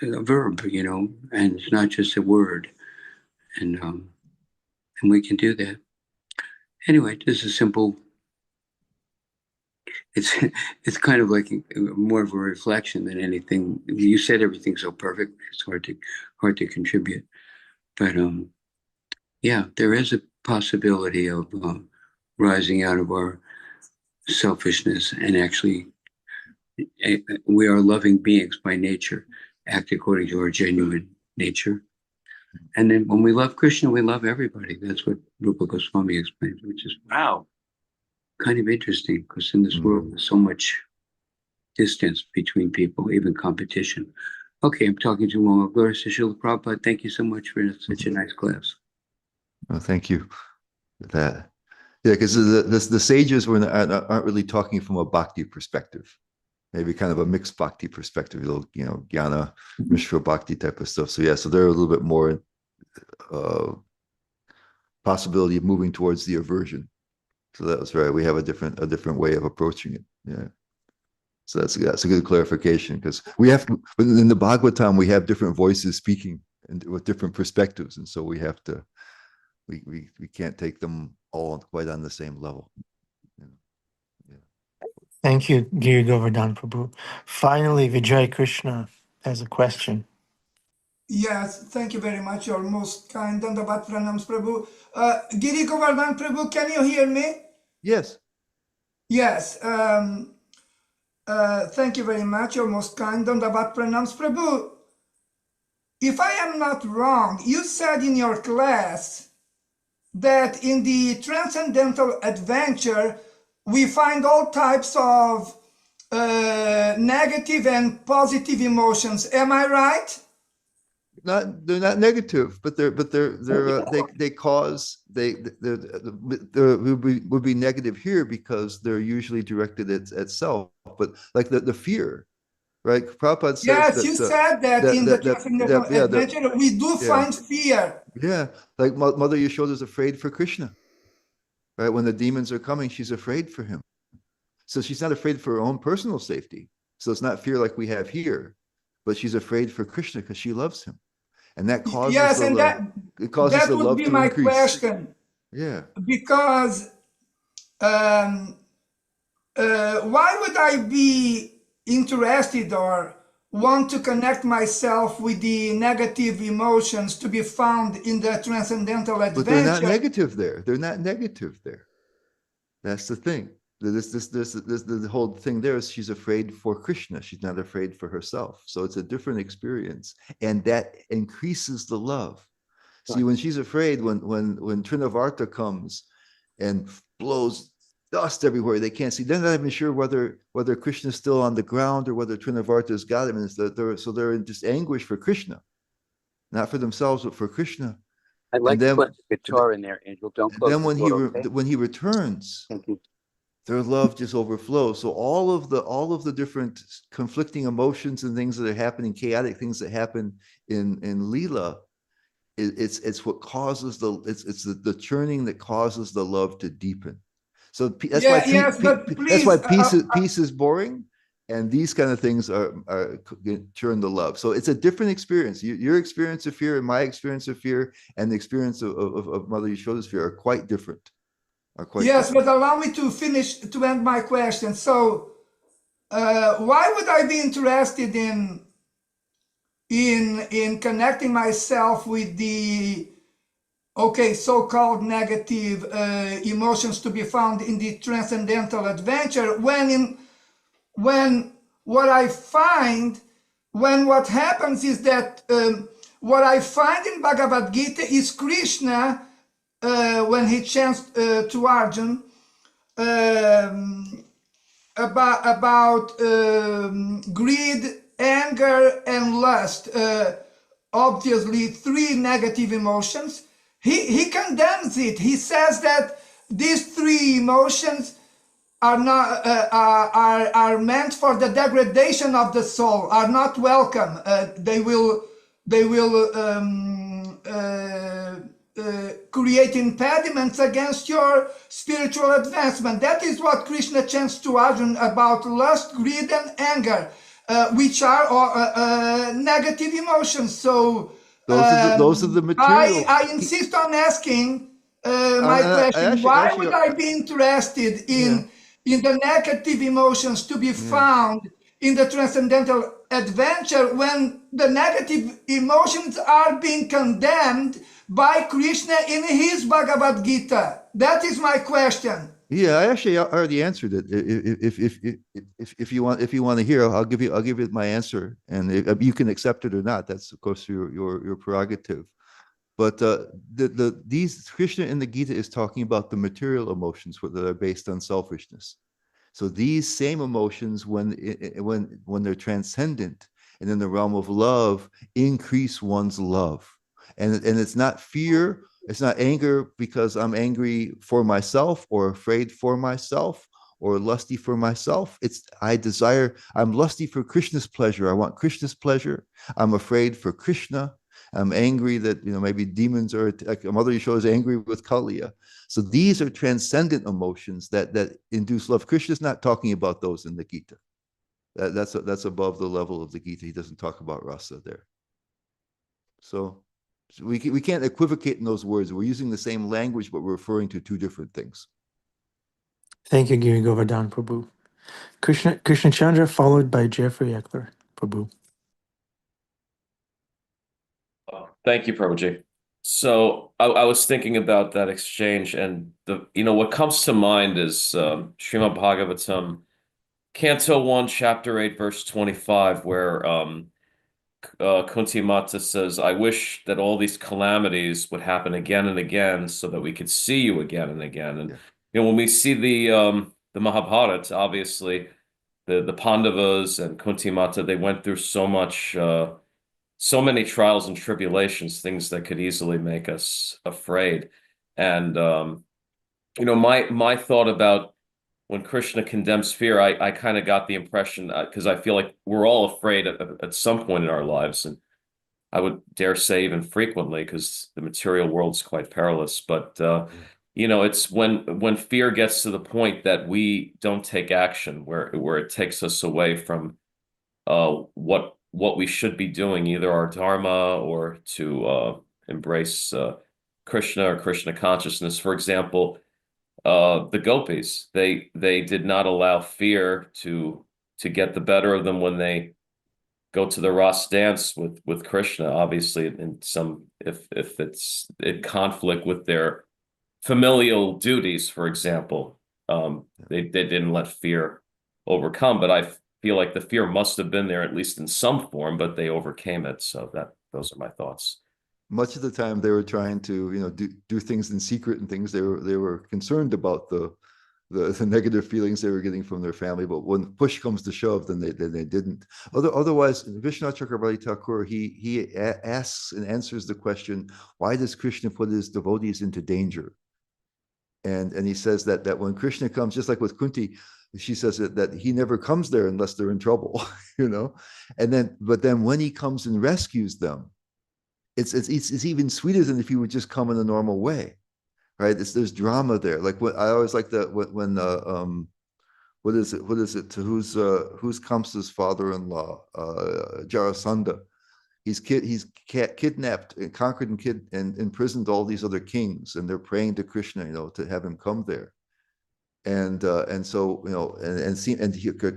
a verb, and it's not just a word, and we can do that. Anyway, this is a simple it's it's kind of like more of a reflection than anything. You said everything so perfect. It's hard to contribute, but yeah, there is a possibility of rising out of our selfishness and actually we are loving beings by nature, act according to our genuine nature. And then when we love Krishna, we love everybody. That's what Rupa Goswami explains, which is wow, kind of interesting because in this world there's so much distance between people, even competition. Okay, I'm talking too long. Gloria to Srila Prabhupada. Thank you so much for such a nice class. Well, thank you for that. Yeah, because the sages aren't really talking from a bhakti perspective. Maybe kind of a mixed bhakti perspective, jnana, mishra bhakti type of stuff. So yeah, so they're a little bit more possibility of moving towards the aversion. So that was right. We have a different way of approaching it. Yeah. So that's a good clarification because we have to, in the Bhagavatam we have different voices speaking and with different perspectives, and so we have to we can't take them all quite on the same level. Thank you, Giri Govardhan Prabhu. Finally, Vijay Krishna has a question. Yes, thank you very much. You're most kind. Dandavat Pranams Prabhu. Giri Govardhan Prabhu, can you hear me? Yes. Yes. Thank you very much. You're most kind. Dandavat Pranams Prabhu. If I am not wrong, you said in your class that in the transcendental adventure, we find all types of negative and positive emotions. Am I right? They're not negative, but they would be negative here because they're usually directed at self. But like the fear, right? Prabhupada says yes, you said that in the transcendental adventure we do find fear. Yeah, like Mother Yashoda is afraid for Krishna, right? When the demons are coming, she's afraid for him. So she's not afraid for her own personal safety. So it's not fear like we have here, but she's afraid for Krishna because she loves him. And that causes the love. It causes the love to increase. That would be my question. Yeah. Because why would I be interested or want to connect myself with the negative emotions to be found in the transcendental adventure? But they're not negative there. They're not negative there. That's the thing. The whole thing there is she's afraid for Krishna. She's not afraid for herself. So it's a different experience. And that increases the love. See, when she's afraid, when Trinavarta comes and blows dust everywhere, they can't see. They're not even sure whether Krishna is still on the ground or whether Trinavarta has got him. And so they're in just anguish for Krishna. Not for themselves, but for Krishna. I'd like to put the guitar in there, Angel. Don't close then when he returns, thank you. Their love just overflows. So all of the different conflicting emotions and things that are happening, chaotic things that happen in Leela, it's what causes it's the churning that causes the love to deepen. So that's why peace is boring, and these kind of things are churn the love. So it's a different experience. Your experience of fear and my experience of fear and the experience of Mother Yashoda's fear are quite different. Yes, but allow me to end my question. So why would I be interested in connecting myself with the so-called negative emotions to be found in the transcendental adventure when what happens is that what I find in Bhagavad Gita is Krishna when he chants to Arjun about greed, anger, and lust, obviously three negative emotions. He condemns it. He says that these three emotions are not are meant for the degradation of the soul, are not welcome. They will create impediments against your spiritual advancement. That is what Krishna chants to Arjuna about lust, greed, and anger, which are negative emotions. So those are the material. I insist on asking my question: why would I be interested in in the negative emotions to be found in the transcendental adventure when the negative emotions are being condemned by Krishna in his Bhagavad Gita? That is my question. Yeah, I actually already answered it. If you want to hear, I'll give you my answer, and you can accept it or not. That's of course your prerogative. But these Krishna in the Gita is talking about the material emotions that are based on selfishness. So these same emotions, when they're transcendent and in the realm of love, increase one's love. And it's not fear, it's not anger because I'm angry for myself or afraid for myself or lusty for myself. It's I'm lusty for Krishna's pleasure. I want Krishna's pleasure. I'm afraid for Krishna. I'm angry that maybe demons are, like Mother Yashoda is angry with Kaliya. So these are transcendent emotions that induce love. Krishna's not talking about those in the Gita. That's above the level of the Gita. He doesn't talk about rasa there. So we can't equivocate in those words. We're using the same language, but we're referring to two different things. Thank you, Giri Govardhan Prabhu. Krishna Chandra, followed by Jeffrey Eckler Prabhu. Thank you, Prabhuji. So I was thinking about that exchange, and what comes to mind is Srimad Bhagavatam, Canto 1, Chapter 8, verse 25, where Kunti Mata says, "I wish that all these calamities would happen again and again, so that we could see you again and again." And when we see the Mahabharata, obviously the Pandavas and Kunti Mata, they went through so much. So many trials and tribulations, things that could easily make us afraid. And my thought about when Krishna condemns fear, I kind of got the impression, because I feel like we're all afraid at some point in our lives, and I would dare say even frequently, because the material world's quite perilous. But it's when fear gets to the point that we don't take action, where it takes us away from what we should be doing, either our dharma or to embrace Krishna or Krishna consciousness. For example, the gopis, they did not allow fear to get the better of them when they go to the Ras dance with Krishna. Obviously, if it's in conflict with their familial duties, for example, they didn't let fear overcome. But I feel like the fear must have been there, at least in some form, but they overcame it. So those are my thoughts. Much of the time they were trying to do things in secret and things. They were concerned about the negative feelings they were getting from their family, but when push comes to shove, then they didn't. Otherwise, Vishwanath Chakravarti Thakur, he asks and answers the question, why does Krishna put his devotees into danger? And he says that when Krishna comes, just like with Kunti, she says that he never comes there unless they're in trouble, but then when he comes and rescues them, it's even sweeter than if he would just come in a normal way, right? There's drama there. Like I always like that when what is it to who's Kamsa's father-in-law, Jarasandha. He's kidnapped and conquered and imprisoned all these other kings, and they're praying to Krishna, to have him come there. And so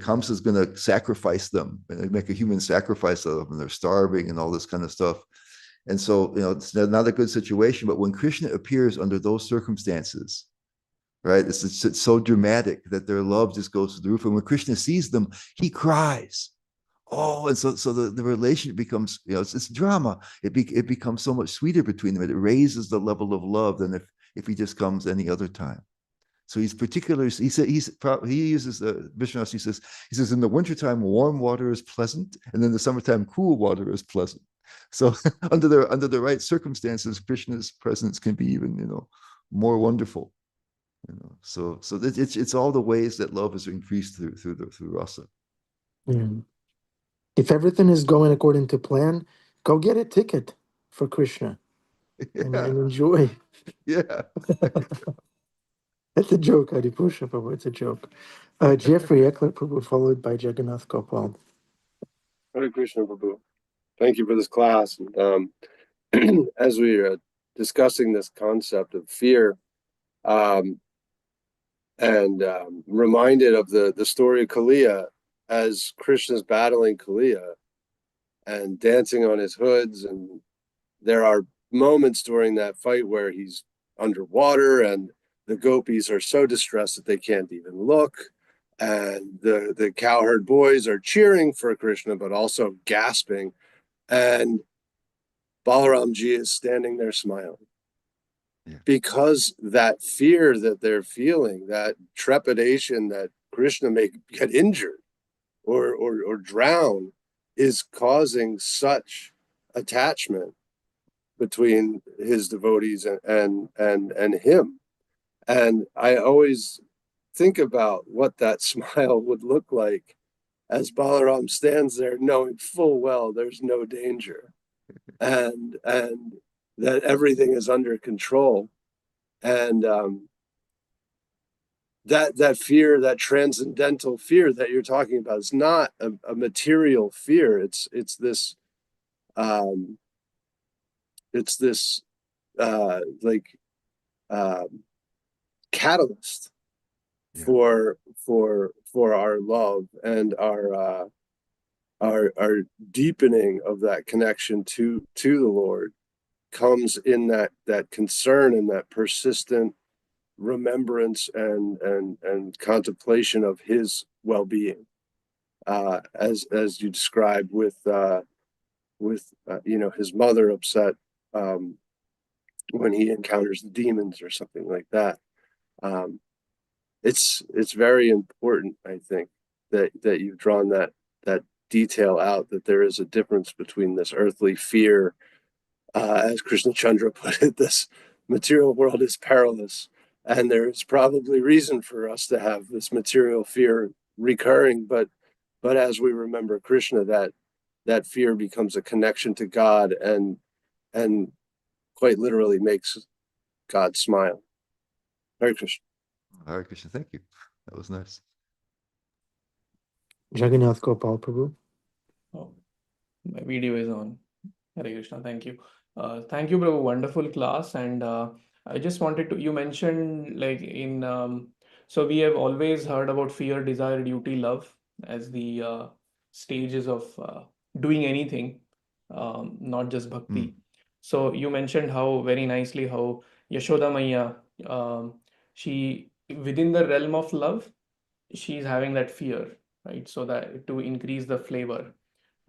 Kamsa's going to sacrifice them and make a human sacrifice of them, and they're starving and all this kind of stuff. And so it's not a good situation. But when Krishna appears under those circumstances, right, it's so dramatic that their love just goes to the roof. And when Krishna sees them, he cries. Oh, and so the relationship becomes, it's drama. It becomes so much sweeter between them. It raises the level of love than if he just comes any other time. So he uses Vishwanath, he says in the wintertime warm water is pleasant, and in the summertime cool water is pleasant. So under the right circumstances, Krishna's presence can be even more wonderful. So it's all the ways that love is increased through rasa. Yeah. If everything is going according to plan, go get a ticket for Krishna and enjoy. Yeah. It's a joke, Adipusha Prabhu. It's a joke. Jeffrey Eckler Prabhu, followed by Jagannath Gopal. Hare Krishna Prabhu. Thank you for this class. As we are discussing this concept of fear, and reminded of the story of Kalia as Krishna's battling Kalia and dancing on his hoods. And there are moments during that fight where he's underwater and the gopis are so distressed that they can't even look. And the cowherd boys are cheering for Krishna, but also gasping. And Balaramji is standing there smiling. Yeah. Because that fear that they're feeling, that trepidation that Krishna may get injured or drown, is causing such attachment between his devotees and him. And I always think about what that smile would look like as Balaram stands there knowing full well there's no danger and that everything is under control. And that fear, that transcendental fear that you're talking about, is not a material fear. It's this catalyst for our love and our deepening of that connection to the Lord comes in that concern and that persistent remembrance and contemplation of his well-being, as you described with his mother upset when he encounters the demons or something like that. It's very important, I think, that you've drawn that detail out, that there is a difference between this earthly fear, as Krishna Chandra put it, this material world is perilous, and there is probably reason for us to have this material fear recurring, but as we remember Krishna, that fear becomes a connection to God and quite literally makes God smile. Hare Krishna. Hare Krishna, thank you. That was nice. Jagannath Gopal Prabhu. Oh, my video is on. Hare Krishna, thank you. Thank you, Prabhu. Wonderful class. And I just wanted to, you mentioned like so we have always heard about fear, desire, duty, love as the stages of doing anything, not just bhakti. So you mentioned how very nicely how Yashoda Maiya, she, within the realm of love, she's having that fear, right? So that to increase the flavor.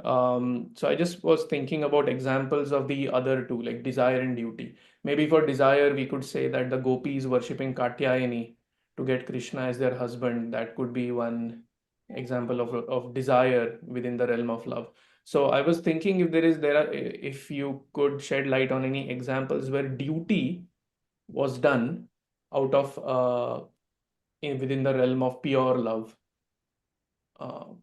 So I just was thinking about examples of the other two, like desire and duty. Maybe for desire, we could say that the gopis worshipping Katyayani to get Krishna as their husband. That could be one example of desire within the realm of love. So I was thinking if you could shed light on any examples where duty was done out of within the realm of pure love. Well,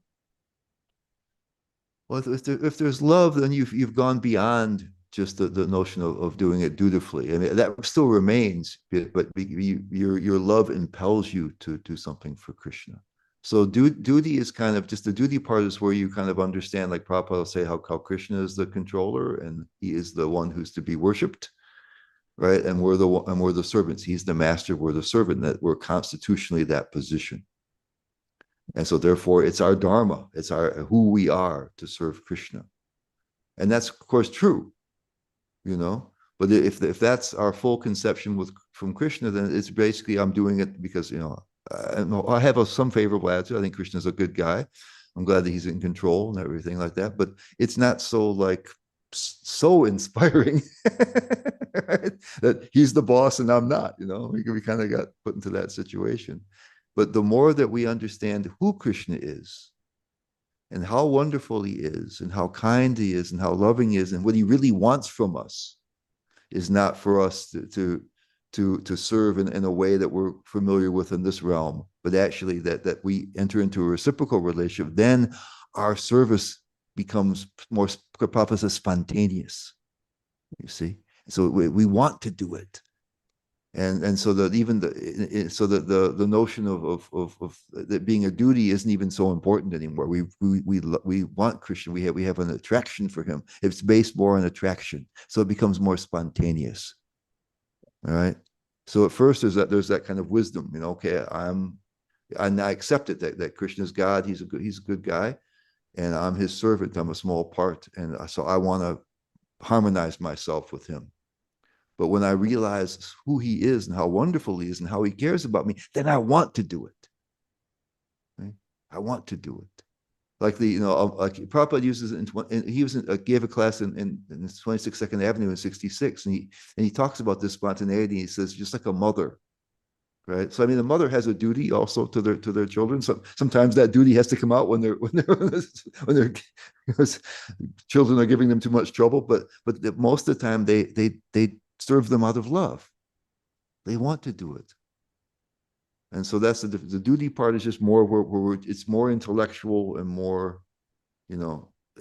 if there's love, then you've gone beyond just the notion of doing it dutifully. I mean, that still remains, but your love impels you to do something for Krishna. So duty is kind of just the duty part is where you kind of understand, like Prabhupada will say, how Krishna is the controller and he is the one who's to be worshipped, right? And we're the servants. He's the master. We're the servant. That we're constitutionally that position. And so therefore it's our dharma, it's who we are to serve Krishna. And that's of course true, but if that's our full conception from Krishna, then it's basically I'm doing it because, I have some favorable attitude. I think Krishna's a good guy. I'm glad that he's in control and everything like that, but it's not so inspiring right? That he's the boss and I'm not, we kind of got put into that situation. But the more that we understand who Krishna is and how wonderful he is and how kind he is and how loving he is and what he really wants from us is not for us to serve in a way that we're familiar with in this realm, but actually that we enter into a reciprocal relationship, then our service becomes more spontaneous, you see? So we want to do it. And so that even the notion of that being a duty isn't even so important anymore. We want Krishna. We have an attraction for him. It's based more on attraction, so it becomes more spontaneous. All right. So at first there's that kind of wisdom, okay, and I accept it that Krishna is God, he's a good guy, and I'm his servant, I'm a small part, and so I want to harmonize myself with him. But when I realize who he is and how wonderful he is and how he cares about me, then I want to do it. Right? I want to do it. Like like Prabhupada uses it gave a class in 26 Second Avenue in 66, and he talks about this spontaneity. He says, just like a mother, right? So I mean, the mother has a duty also to their children. So sometimes that duty has to come out when their children are giving them too much trouble. But most of the time they serve them out of love. They want to do it. And so that's the duty part is just more where it's more intellectual and more,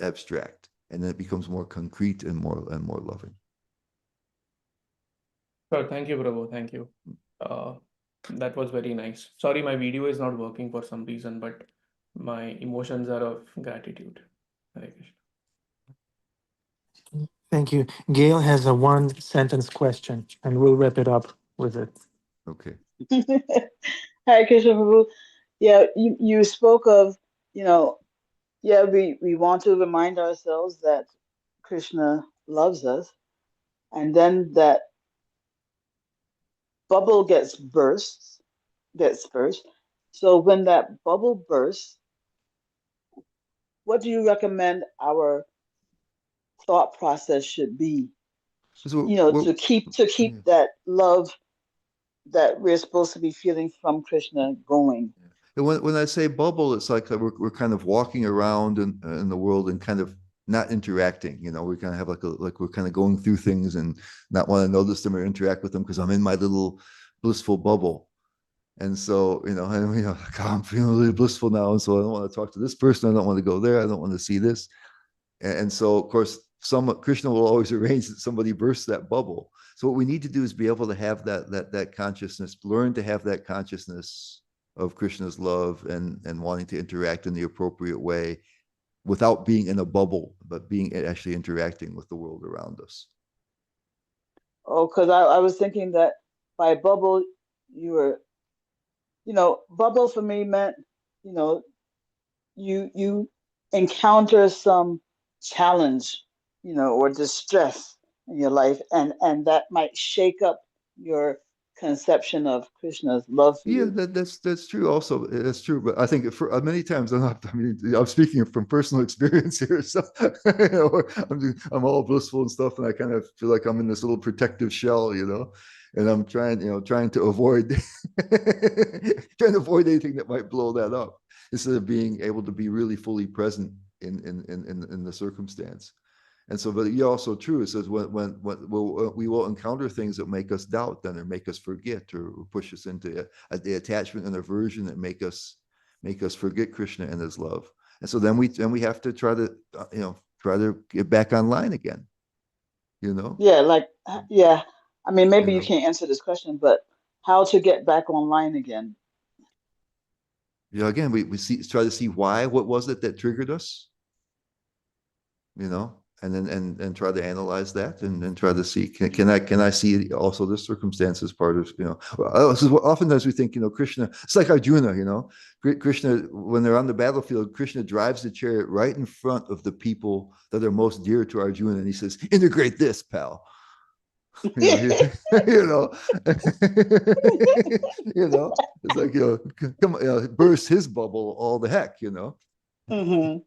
abstract, and then it becomes more concrete and more loving. Sure, thank you, Prabhu. Thank you. That was very nice. Sorry, my video is not working for some reason, but my emotions are of gratitude. Hare Krishna. Thank you. Gail has a one sentence question, and we'll wrap it up with it. Okay. Hare Krishna Prabhu. Yeah, you spoke of, we want to remind ourselves that Krishna loves us, and then that bubble gets burst. So when that bubble bursts, what do you recommend our thought process should be? To keep that love that we're supposed to be feeling from Krishna going. And when I say bubble, it's like we're kind of walking around in the world and kind of not interacting. We kind of have like we're kind of going through things and not want to notice them or interact with them because I'm in my little blissful bubble. And so, I'm feeling really blissful now. And so I don't want to talk to this person. I don't want to go there. I don't want to see this. And so, of course, Krishna will always arrange that somebody bursts that bubble. So what we need to do is be able to have that consciousness, learn to have that consciousness of Krishna's love and wanting to interact in the appropriate way without being in a bubble, but being actually interacting with the world around us. Oh, because I was thinking that by bubble, you were, bubble for me meant, you encounter some challenge, or distress in your life, and that might shake up your conception of Krishna's love for you. Yeah, that's true. Also, that's true. But I think for many times I'm speaking from personal experience here. So I'm all blissful and stuff, and I kind of feel like I'm in this little protective shell, and I'm trying to avoid anything that might blow that up, instead of being able to be really fully present in the circumstance. And so, but you're also true. It says when we will encounter things that make us doubt, then, or make us forget, or push us into the attachment and aversion that make us forget Krishna and His love. And so then we have to try to get back online again. Yeah. I mean, maybe you can't answer this question, but how to get back online again? Again, we try to see why. What was it that triggered us? And then and try to analyze that, and then try to see can I see also this circumstance as part of oftentimes we think Krishna, it's like Arjuna, Krishna, when they're on the battlefield, Krishna drives the chariot right in front of the people that are most dear to Arjuna, and he says, integrate this, pal. It's like come burst his bubble all the heck. Mm-hmm.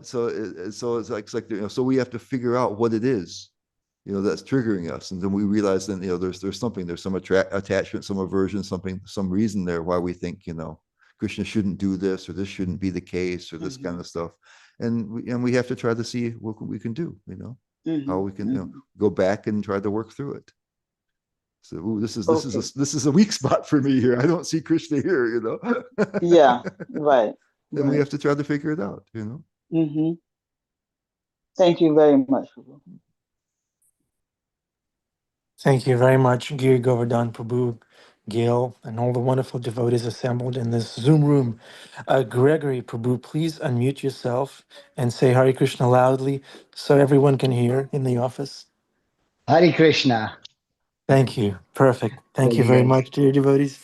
So it's like so we have to figure out what it is, that's triggering us, and then we realize then there's something, there's some attachment, some aversion, some reason there why we think Krishna shouldn't do this, or this shouldn't be the case, or this kind of stuff, and we have to try to see what we can do, how we can go back and try to work through it. So this is a weak spot for me here. I don't see Krishna here, Yeah, right. Then we have to try to figure it out, Mm-hmm. Thank you very much. Thank you very much, Giri Govardhan Prabhu, Gail, and all the wonderful devotees assembled in this Zoom room. Gregory Prabhu, please unmute yourself and say Hare Krishna loudly so everyone can hear in the office. Hare Krishna. Thank you. Perfect. Thank Thank you you, very guys. much, dear devotees.